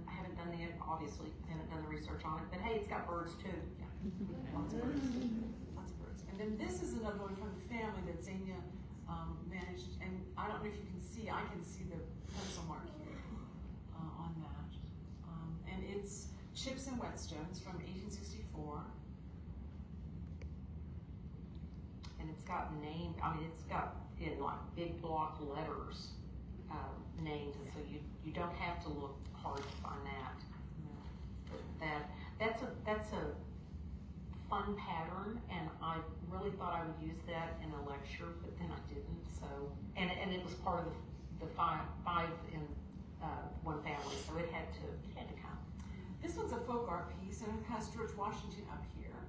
the, obviously, I haven't done the research on it, but hey, it's got birds too. Yeah. Lots of birds. Lots of birds. And then this is another one from the family that Xenia managed, and I don't know if you can see, I can see the pencil mark here on that. And it's chips and whetstones from 1864. And it's got named, I mean, it's got in like big block letters named, and so you don't have to look hard to find that. That's a fun pattern, and I really thought I would use that in a lecture, but then I didn't. So, and it was part of the five in one family, so it had to come. This one's a folk art piece, and it has George Washington up here,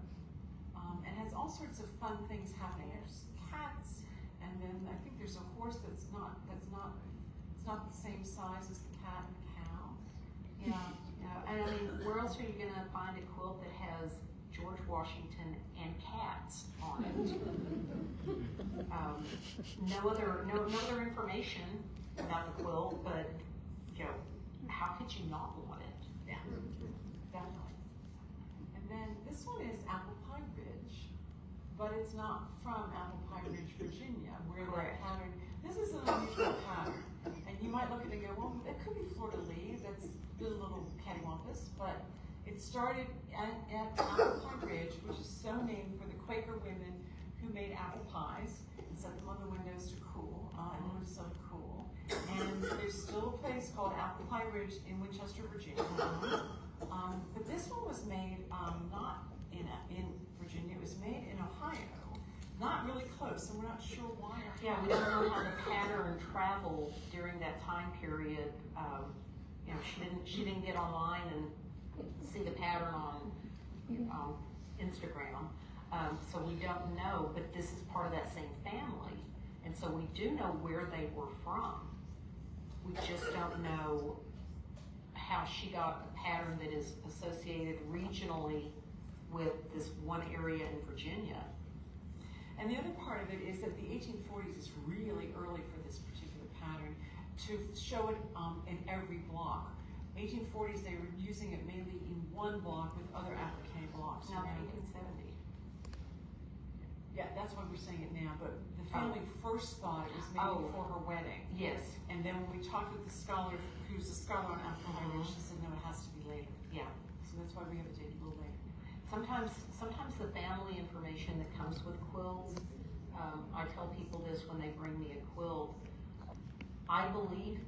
and has all sorts of fun things happening. There's cats, and then I think there's a horse it's not the same size as the cat and the cow. Yeah, and I mean, where else are you going to find a quilt that has George Washington and cats on it? No other information about the quilt, but you know, how could you not want it? Yeah, definitely. And then this one is Apple Pie Ridge, but it's not from Apple Pie Ridge, Virginia, where that pattern. This is an unusual pattern, and you might look at it and go, well, that could be fleur-de-lis. That's a little cattywampus, but it started at Apple Pie Ridge, which is so named for the Quaker women who made apple pies and set them on the windows to cool, in order to sell to cool. And there's still a place called Apple Pie Ridge in Winchester, Virginia. But this one was made not in Virginia, it was made in Ohio. Not really close, and we're not sure why. Yeah, we don't know how the pattern traveled during that time period. You know, she didn't get online and see the pattern on Instagram, so we don't know. But this is part of that same family, and so we do know where they were from. We just don't know how she got a pattern that is associated regionally with this one area in Virginia. And the other part of it is that the 1840s is really early for this particular pattern to show it in every block. 1840s, they were using it mainly in one block with other applique blocks. Now 1870. Yeah, that's why we're saying it now, but the family first thought it was maybe for her wedding. Yes. And then when we talked with the scholar, who's a scholar on Apple Pie Ridge, she said, no, it has to be later. Yeah. So that's why we have it dated a little later. Sometimes the family information that comes with quilts, I tell people this when they bring me a quilt. I believe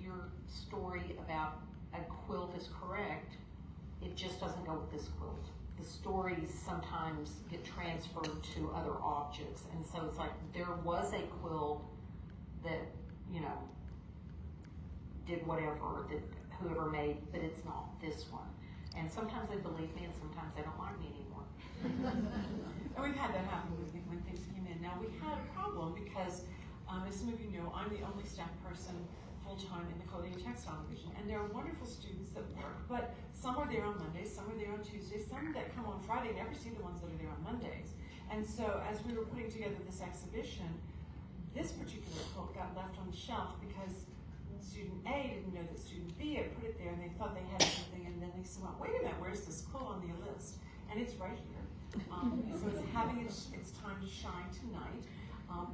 your story about a quilt is correct. It just doesn't go with this quilt. The stories sometimes get transferred to other objects, and so it's like there was a quilt that, you know, did whatever that whoever made, but it's not this one. And sometimes they believe me, and sometimes they don't like me anymore. And we've had that happen when things came in. Now, we had a problem because, as some of you know, I'm the only staff person full-time in the Clothing and Textile Division, and there are wonderful students that work, but some are there on Mondays, some are there on Tuesdays, some that come on Friday, never see the ones that are there on Mondays. And so, as we were putting together this exhibition, this particular quilt got left on the shelf because student A didn't know that student B had put it there, and they thought they had something, and then they said, well, wait a minute, where's this quilt on the list? And it's right here. So it's having its time to shine tonight.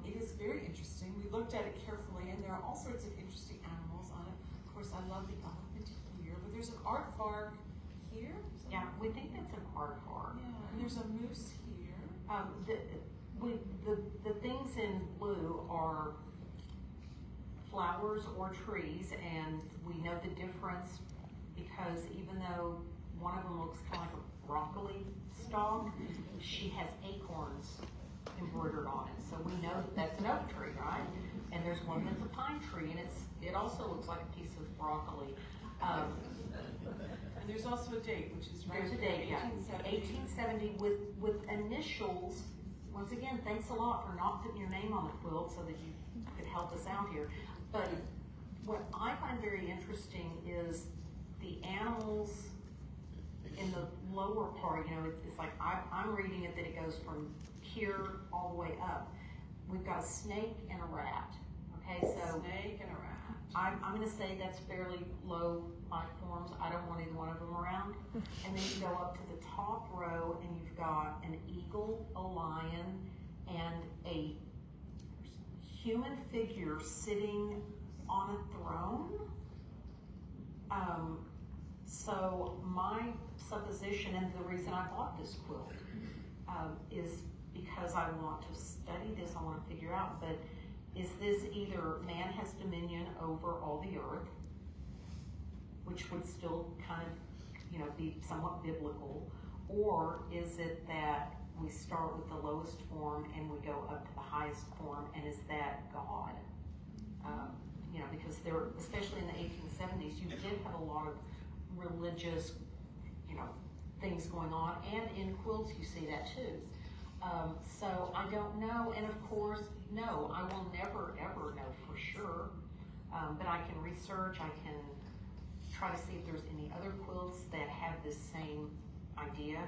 It is very interesting. We looked at it carefully, and there are all sorts of interesting animals on it. Of course, I love the elephant here, but there's an aardvark here. Yeah, we think that's an aardvark. Yeah, and there's a moose here. The things in blue are flowers or trees, and we know the difference because even though one of them looks kind of like a broccoli stalk, she has acorns embroidered on it. So we know that's an oak tree, right? And there's one that's a pine tree, and it also looks like a piece of broccoli. And there's also a date, which is right There's a here, date, yeah. 1870. 1870 with initials. Once again, thanks a lot for not putting your name on the quilt so that you could help us out here. But what I find very interesting is the animals in the lower part. You know, it's like I'm reading it that it goes from here all the way up. We've got a snake and a rat. Okay, so Snake and a rat. I'm going to say that's fairly low life forms. I don't want either one of them around. And then you go up to the top row, and you've got an eagle, a lion, and a human figure sitting on a throne. So my supposition, and the reason I bought this quilt, is because I want to study this. I want to figure out, but is this either man has dominion over all the earth, which would still kind of, you know, be somewhat biblical, or is it that we start with the lowest form and we go up to the highest form, and is that God? You know, because there, especially in the 1870s, you did have a lot of religious, you know, things going on, and in quilts you see that too. So I don't know, and of course, no, I will never ever know for sure, but I can research, I can try to see if there's any other quilts that have this same idea,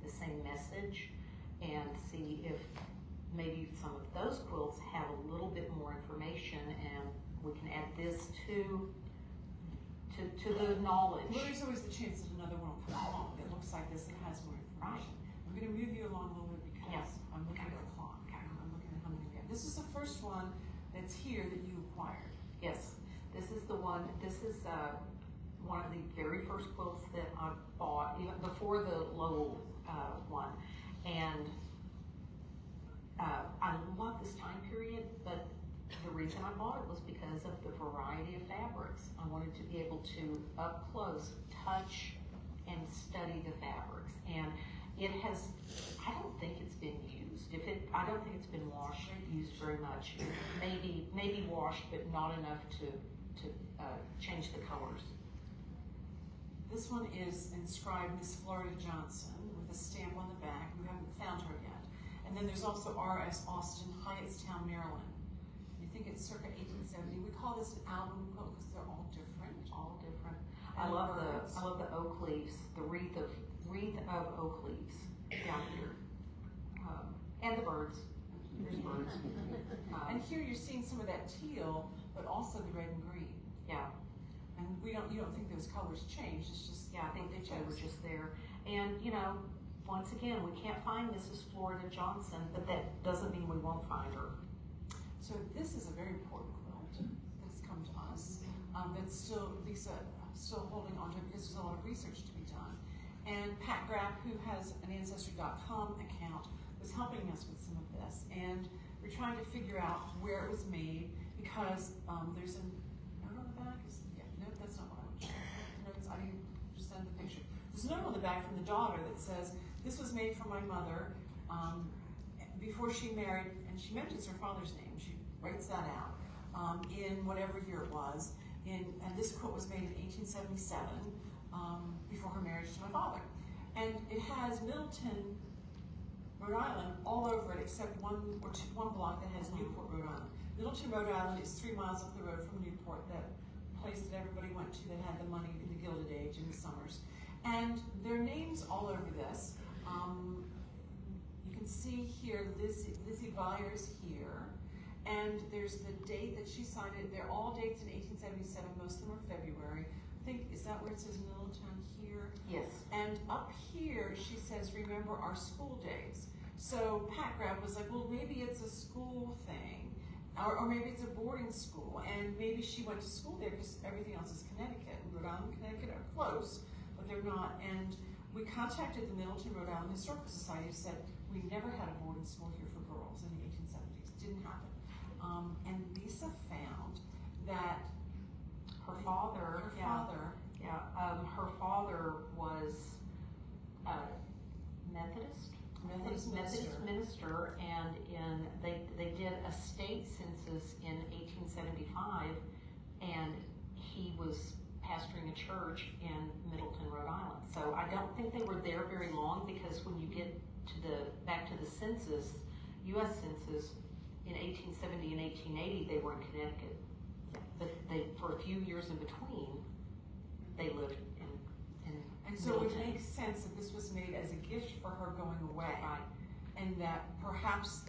the same message, and see if maybe some of those quilts have a little bit more information, and we can add this to the knowledge. Well, there's always the chance that another one will come along that looks like this and has more information. I'm going to move you along a little bit because Yes. I'm looking at the clock. I'm looking at how many we have. This is the first one that's here that you acquired. Yes, this is the one. This is one of the very first quilts that I bought, even before the Lowell one. And I love this time period, but the reason I bought it was because of the variety of fabrics. I wanted to be able to, up close, touch and study the fabrics. And it has, I don't think it's been used. I don't think it's been used very much. Maybe washed, but not enough to change the colors. This one is inscribed Miss Florida Johnson with a stamp on the back. We haven't found her yet. And then there's also R.S. Austin, Hyattstown, Maryland. I think it's circa 1870. We call this an album quilt because they're all different. All different. I love the oak leaves, the wreath of oak leaves down here, and the birds. There's birds. And here you're seeing some of that teal, but also the red and green. Yeah. And you don't think those colors changed? It's just I think they were just there. And you know, once again, we can't find Mrs. Florida Johnson, but that doesn't mean we won't find her. So this is a very important quilt that's come to us. That's still Lisa still holding on to it because there's a lot of research to be done. And Pat Grapp, who has an Ancestry.com account, was helping us with some of this. And we're trying to figure out where it was made because there's a note on the back. No, that's not what I want to show. I didn't just send the picture. There's a note on the back from the daughter that says, "This was made for my mother before she married," and she mentions her father's name. She writes that out in whatever year it was. And this quilt was made in 1877 before her marriage to my father. And it has Middleton, Rhode Island all over it except one block that has Newport, Rhode Island. Middleton, Rhode Island is 3 miles up the road from Newport, that place that everybody went to that had the money in the Gilded Age in the summers. And their names all over this. You can see here Lizzie Byers here, And there's the date that she signed it. They're all dates in 1877. Most of them are February. I think, is that where it says Middletown here? Yes. And up here, she says, remember our school days. So Pat Grab was like, well, maybe it's a school thing, or maybe it's a boarding school, and maybe she went to school there because everything else is Connecticut. And Rhode Island and Connecticut are close, but they're not. And we contacted the Middleton, Rhode Island Historical Society and said, we never had a boarding school here for girls in the 1870s. Didn't happen. And Lisa found that Her father was Methodist minister, and they did a state census in 1875, and he was pastoring a church in Middleton, Rhode Island. So I don't think they were there very long, because when you get to back to the census, U.S. census, in 1870 and 1880, they were in Connecticut. But for a few years in between, they lived in And so Middleton. it makes sense that this was made as a gift for her going away. Right. And that perhaps,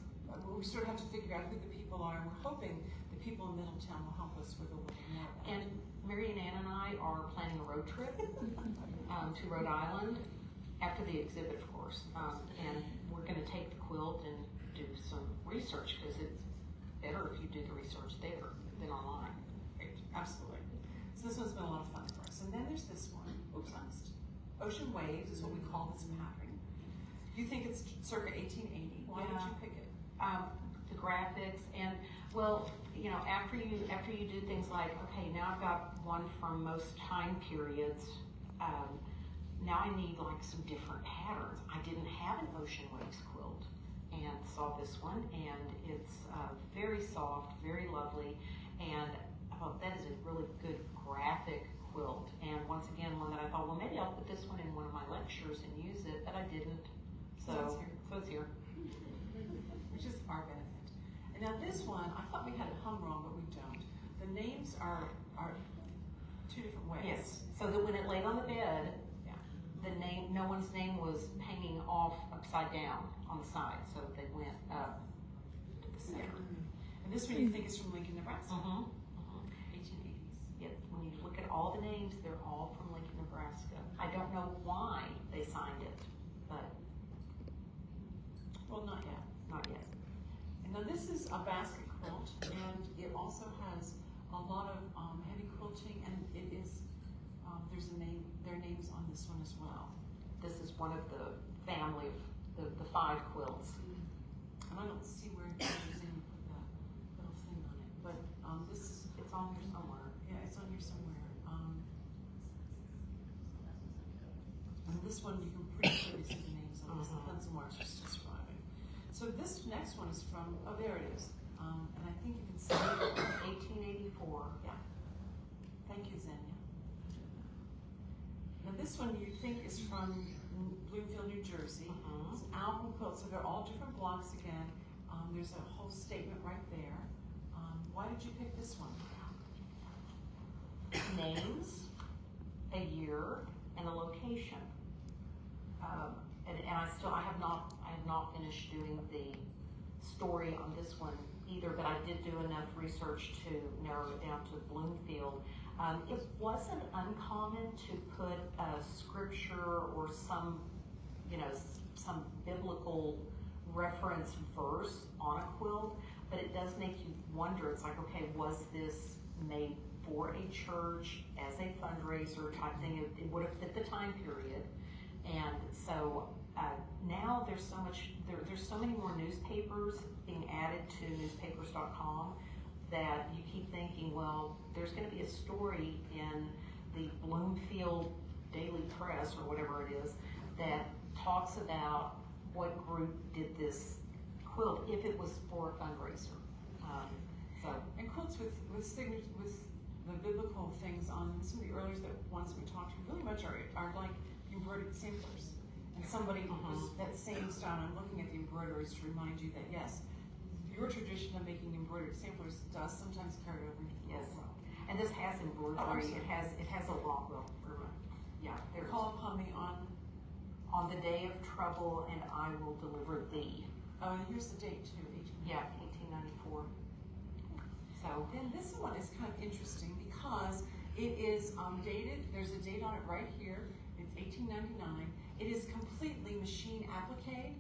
we sort of have to figure out who the people are, and we're hoping the people in Middletown will help us with a little more of that. And Marian Ann and I are planning a road trip to Rhode Island after the exhibit, of course. And we're going to take the quilt and do some research, because it's better if you do the research there than online. Great, absolutely. So this one's been a lot of fun for us. And then there's this one. Oops, I missed. Ocean Waves is what we call this pattern. You think it's circa 1880. Why did you pick it? The graphics, and well, you know, after you do things like, okay, now I've got one from most time periods. Now I need like some different patterns. I didn't have an Ocean Waves quilt, and saw this one, and it's very soft, very lovely, and I thought that is a really good graphic quilt. And once again, one that I thought, well, maybe I'll put this one in one of my lectures and use it, but I didn't. So it's here. Which is our benefit. And now this one, I thought we had it hung wrong, but we don't. The names are two different ways. Yes. So that when it laid on the bed, no one's name was hanging off upside down on the side, so they went up to the center. And this one you think is from Lincoln, Nebraska. 1880s. Yet when you look at all the names, they're all from Lincoln, Nebraska. I don't know why they signed it, but Well, not yet. not yet. And now this is a basket quilt, and it also has a lot of heavy quilting, and it is, there's their names on this one as well. This is one of the family of the 5 quilts. And I don't see where you're using put that little thing on it, but this is, It's on here somewhere. yeah, it's on here somewhere. And this one, you can pretty clearly see the names on this, the pencil marks are just describing. So this next one is from, oh, there it is. And I think you can see, 1884. yeah. Thank you, Xenia. Now this one you think is from Bloomfield, New Jersey. It's an album quilt, so they're all different blocks again. There's a whole statement right there. Why did you pick this one? Names, a year, and a location. And I have not finished doing the story on this one either, but I did do enough research to narrow it down to Bloomfield. It wasn't uncommon to put a scripture or some biblical reference verse on a quilt, but it does make you wonder. It's like, okay, was this made for a church as a fundraiser type thing? It would have fit the time period. And so now there's so many more newspapers being added to newspapers.com that you keep thinking, well, there's going to be a story in the Bloomfield Daily Press or whatever it is that talks about what group did this quilt, if it was for a fundraiser. And quilts with the biblical things on some of the earlier ones we talked to really much are like embroidered samplers. And somebody was that same style. I'm looking at the embroideries to remind you that yes, your tradition of making embroidered samplers does sometimes carry over into the Yes. world. And this has embroidery. It has a lot. There's Call upon me on the day of trouble, and I will deliver thee. oh, and here's the date too. 18. Yeah, 1894. So. And this one is kind of interesting because it is dated, there's a date on it right here, it's 1899. It is completely machine applique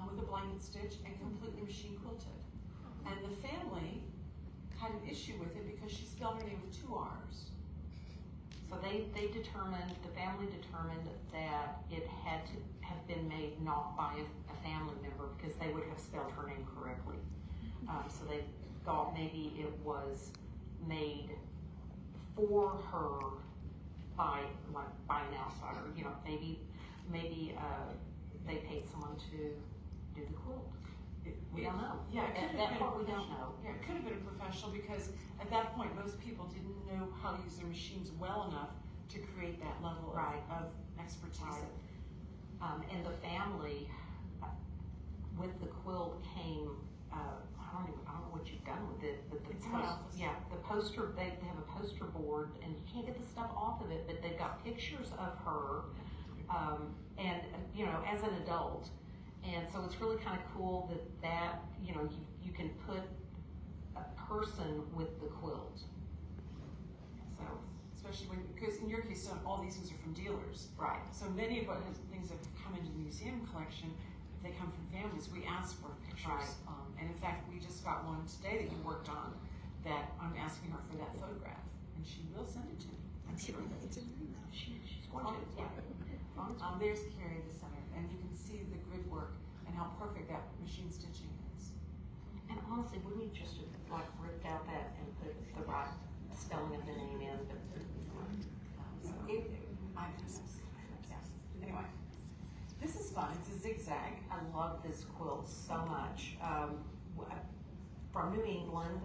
with a blanket stitch and completely machine quilted. And the family had an issue with it because she spelled her name with 2 R's. So the family determined that it had to have been made not by a family member because they would have spelled her name correctly. So they thought maybe it was made for her by an outsider. You know, maybe they paid someone to do the quilt. We don't know. Yeah, that part we don't know. Yeah, it could have been a professional because at that point most people didn't know how to use their machines well enough to create that level of expertise. Right. And the family with the quilt came. I don't know what you've done with it, but the poster. They have a poster board, and you can't get the stuff off of it. But they've got pictures of her, and you know, as an adult. And so it's really kind of cool that you know, you can put a person with the quilt. So, especially because in your case, all these things are from dealers. Right. So many of things that have come into the museum collection, if they come from families, we ask for pictures. Right. And in fact, we just got one today that you worked on that I'm asking her for that photograph. And she will send it to me. I'm sure. She's going to. Yeah. There's Carrie the center, and you can see the grid work and how perfect that machine stitching is. And honestly, wouldn't you just have like ripped out that and put the right spelling of the name in? But Anyway, this is fun. It's a zigzag. I love this quilt so much. From New England,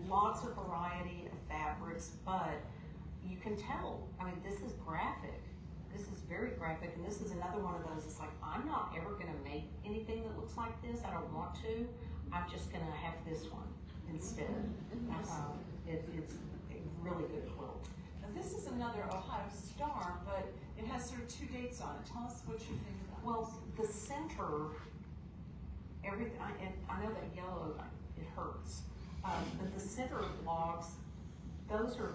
lots of variety of fabrics, but you can tell. I mean, this is graphic. This is very graphic, and this is another one of those. It's like, I'm not ever going to make anything that looks like this. I don't want to. I'm just going to have this one instead. It's a really good quilt. Now, this is another Ohio Star, but it has sort of 2 dates on it. Tell us what you think about it. Well, the center, everything. I know that yellow, it hurts, but the center blocks, those are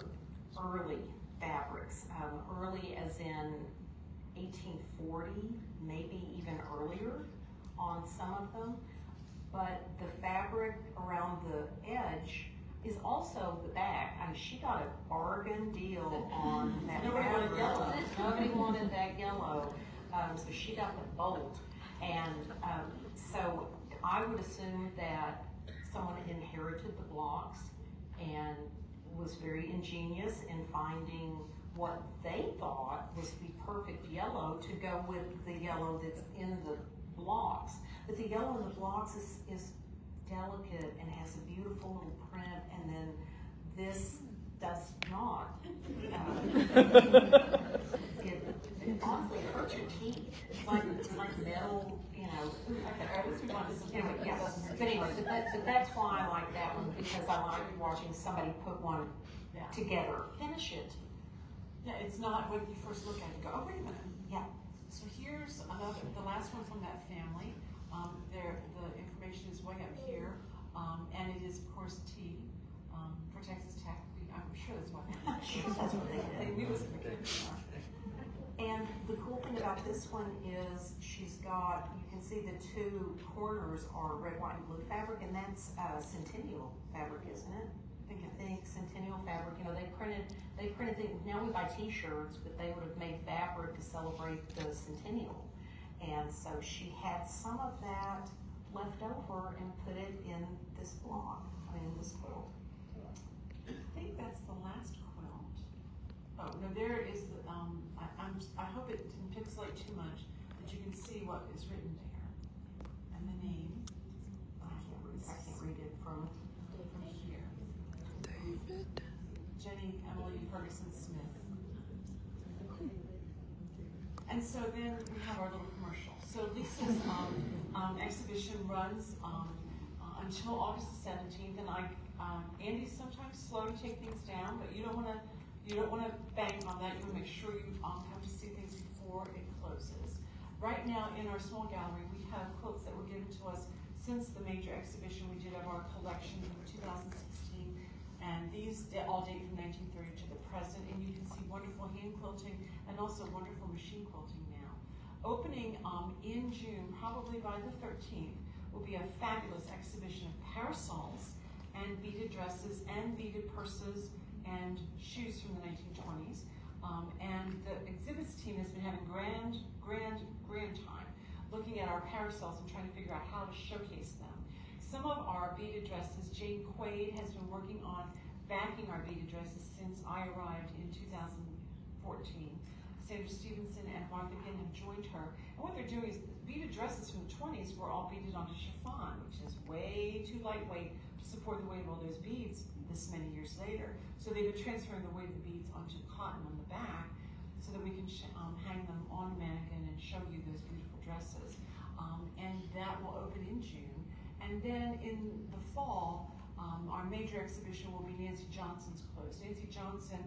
early fabrics, early as in 1840, maybe even earlier on some of them. But the fabric around the edge is also the back. I mean, she got a bargain deal on that fabric. Nobody wanted that yellow, so she got the bolt. And so I would assume that someone inherited the blocks and was very ingenious in finding what they thought was the perfect yellow to go with the yellow that's in the blocks. But the yellow in the blocks is delicate and has a beautiful little print, and then this does not. It honestly hurts your teeth. It's like metal, you know. Anyway, yeah. But anyway, but that's why I like that one, because I like watching somebody put one together, finish it. Yeah, it's not when you first look at it, you go, oh, wait a minute. Yeah. So here's another, the last one from that family. The information is way up here, and it is, of course, T for Texas Tech. I'm sure that's what they knew as a kid. And the cool thing about this one is she's got, you can see the 2 corners are red, white, and blue fabric, and that's Centennial fabric, isn't it? I think Centennial fabric. You know, they printed things. Now we buy T-shirts, but they would have made fabric to celebrate the Centennial. And so she had some of that left over and put it in this block, this quilt. I think that's the last quilt. Oh, no, there is the, I hope it didn't pixelate too much, that you can see what is written there. And the name. I can't read it from here. David. Jenny Emily Ferguson Smith. And so then we have our little commercial. So Lisa's exhibition runs until August the 17th, and Andy's sometimes slow to take things down, but you don't want to bank on that. You want to make sure you come to see things before it closes. Right now in our small gallery, we have quilts that were given to us since the major exhibition we did of our collection in 2016. And these all date from 1930 to the present, and you can see wonderful hand quilting and also wonderful machine quilting now. Opening in June, probably by the 13th, will be a fabulous exhibition of parasols and beaded dresses and beaded purses and shoes from the 1920s. And the exhibits team has been having grand time looking at our parasols and trying to figure out how to showcase them. Some of our beaded dresses, Jane Quaid has been working on backing our beaded dresses since I arrived in 2014. Sandra Stevenson and Martha Ginn have joined her. And what they're doing is beaded dresses from the 20s were all beaded onto chiffon, which is way too lightweight to support the weight of all those beads this many years later. So they've been transferring the weight of the beads onto cotton on the back so that we can hang them on the mannequin and show you those beautiful dresses. And that will open in June. And then in the fall, our major exhibition will be Nancy Johnson's clothes. Nancy Johnson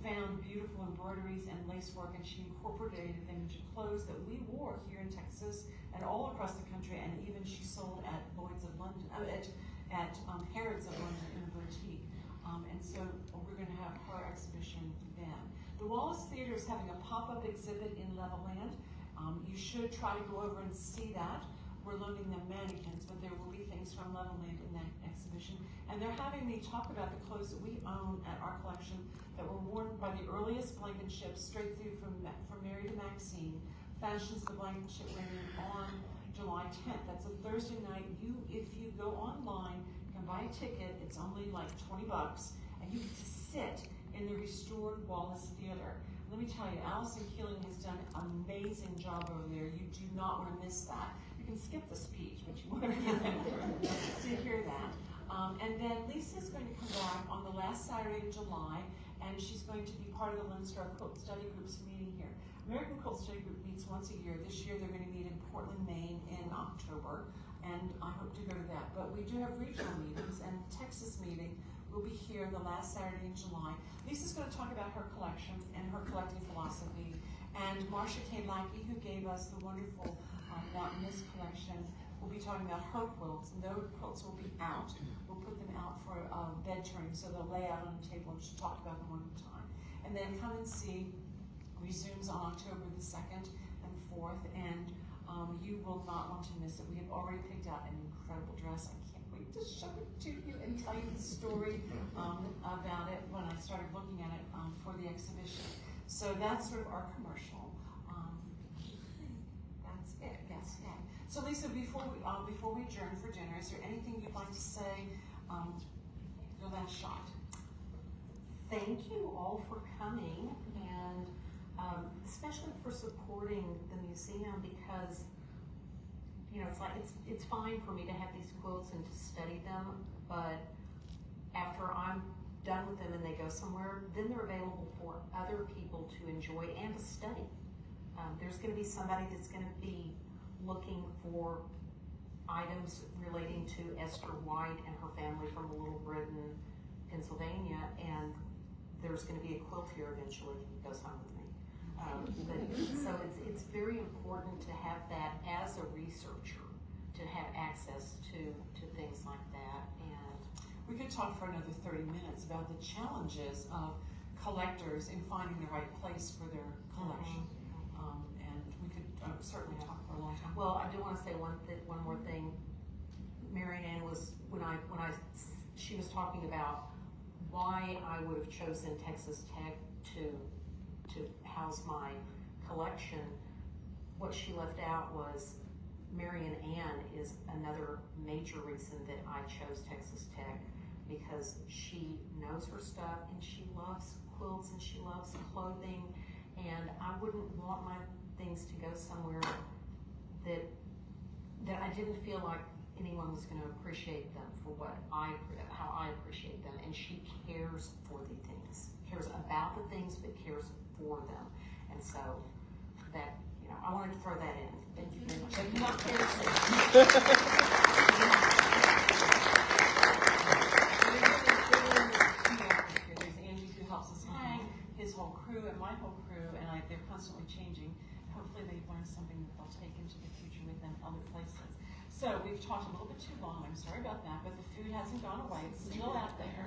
found beautiful embroideries and lace work, and she incorporated them into clothes that we wore here in Texas and all across the country, and even she sold at Lloyd's of London, at Harrods of London in a boutique. And so we're going to have her exhibition then. The Wallace Theater is having a pop-up exhibit in Levelland. You should try to go over and see that. We're loaning them mannequins, but there will be things from Levelland in that exhibition. And they're having me talk about the clothes that we own at our collection that were worn by the earliest Blankenships straight through from Mary to Maxine. Fashions of the Blankenship ran on July 10th. That's a Thursday night. If you go online, you can buy a ticket. It's only like 20 bucks, and you get to sit in the restored Wallace Theater. Let me tell you, Allison Keeling has done an amazing job over there. You do not want to miss that. You can skip the speech, but you want to get there to hear that. And then Lisa's going to come back on the last Saturday of July, and she's going to be part of the Lone Star Quilt Study Group's meeting here. American Quilt Study Group meets once a year. This year they're going to meet in Portland, Maine in October, and I hope to go to that. But we do have regional meetings, and the Texas meeting will be here the last Saturday in July. Lisa's going to talk about her collection and her collecting philosophy, and Marcia K. Lackey, who gave us the wonderful Mountain Mist collection, will be talking about her quilts, and those quilts will be out. We'll put them out for bed turning, so they'll lay out on the table, and she'll talk about them one at a time. And then Come and See resumes on October the 2nd and 4th, and you will not want to miss it. We have already picked out an incredible dress. I can't wait to show it to you and tell you the story about it when I started looking at it for the exhibition. So that's sort of our commercial. That's it. Yes. Yeah. So Lisa, before we adjourn for dinner, is there anything you'd like to say? Your last shot. Thank you all for coming, and especially for supporting the museum, because it's fine for me to have these quilts and to study them, but after I'm done with them and they go somewhere, then they're available for other people to enjoy and to study. There's going to be somebody that's going to be looking for items relating to Esther White and her family from Little Britain, Pennsylvania, and there's going to be a quilt here eventually. He goes home with me. So it's very important to have that as a researcher, to have access to things like that. And we could talk for another 30 minutes about the challenges of collectors in finding the right place for their collection. And we could certainly talk for a long time. Well, I do want to say one more thing. Marian Ann was, she was talking about why I would have chosen Texas Tech to house my collection. What she left out was Marian Ann is another major reason that I chose Texas Tech, because she knows her stuff and she loves quilts and she loves clothing, and I wouldn't want my things to go somewhere that I didn't feel like anyone was going to appreciate them for how I appreciate them. And she cares for the things, cares about the things, but cares for them. And so that, I wanted to throw that in. Thank you very much. I do not care to say. There's Angie who helps us hang, his whole crew and my whole crew, and they're constantly changing. Hopefully they've learned something that they'll take into the future with them other places. So we've talked a little bit too long, I'm sorry about that, but the food hasn't gone away, it's still out there.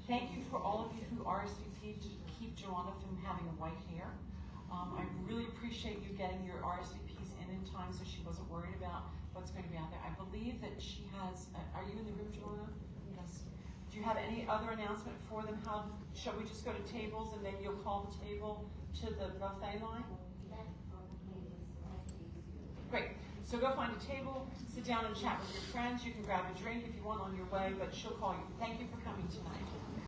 Thank you for all of you who RSVP'd to keep Joanna from having white hair. I really appreciate you getting your RSVPs in time so she wasn't worried about what's going to be out there. I believe that she has, are you in the room, Joanna? Yes. Do you have any other announcement for them? Shall we just go to tables and then you'll call the table to the buffet line? Great. So go find a table, sit down and chat with your friends. You can grab a drink if you want on your way, but she'll call you. Thank you for coming tonight.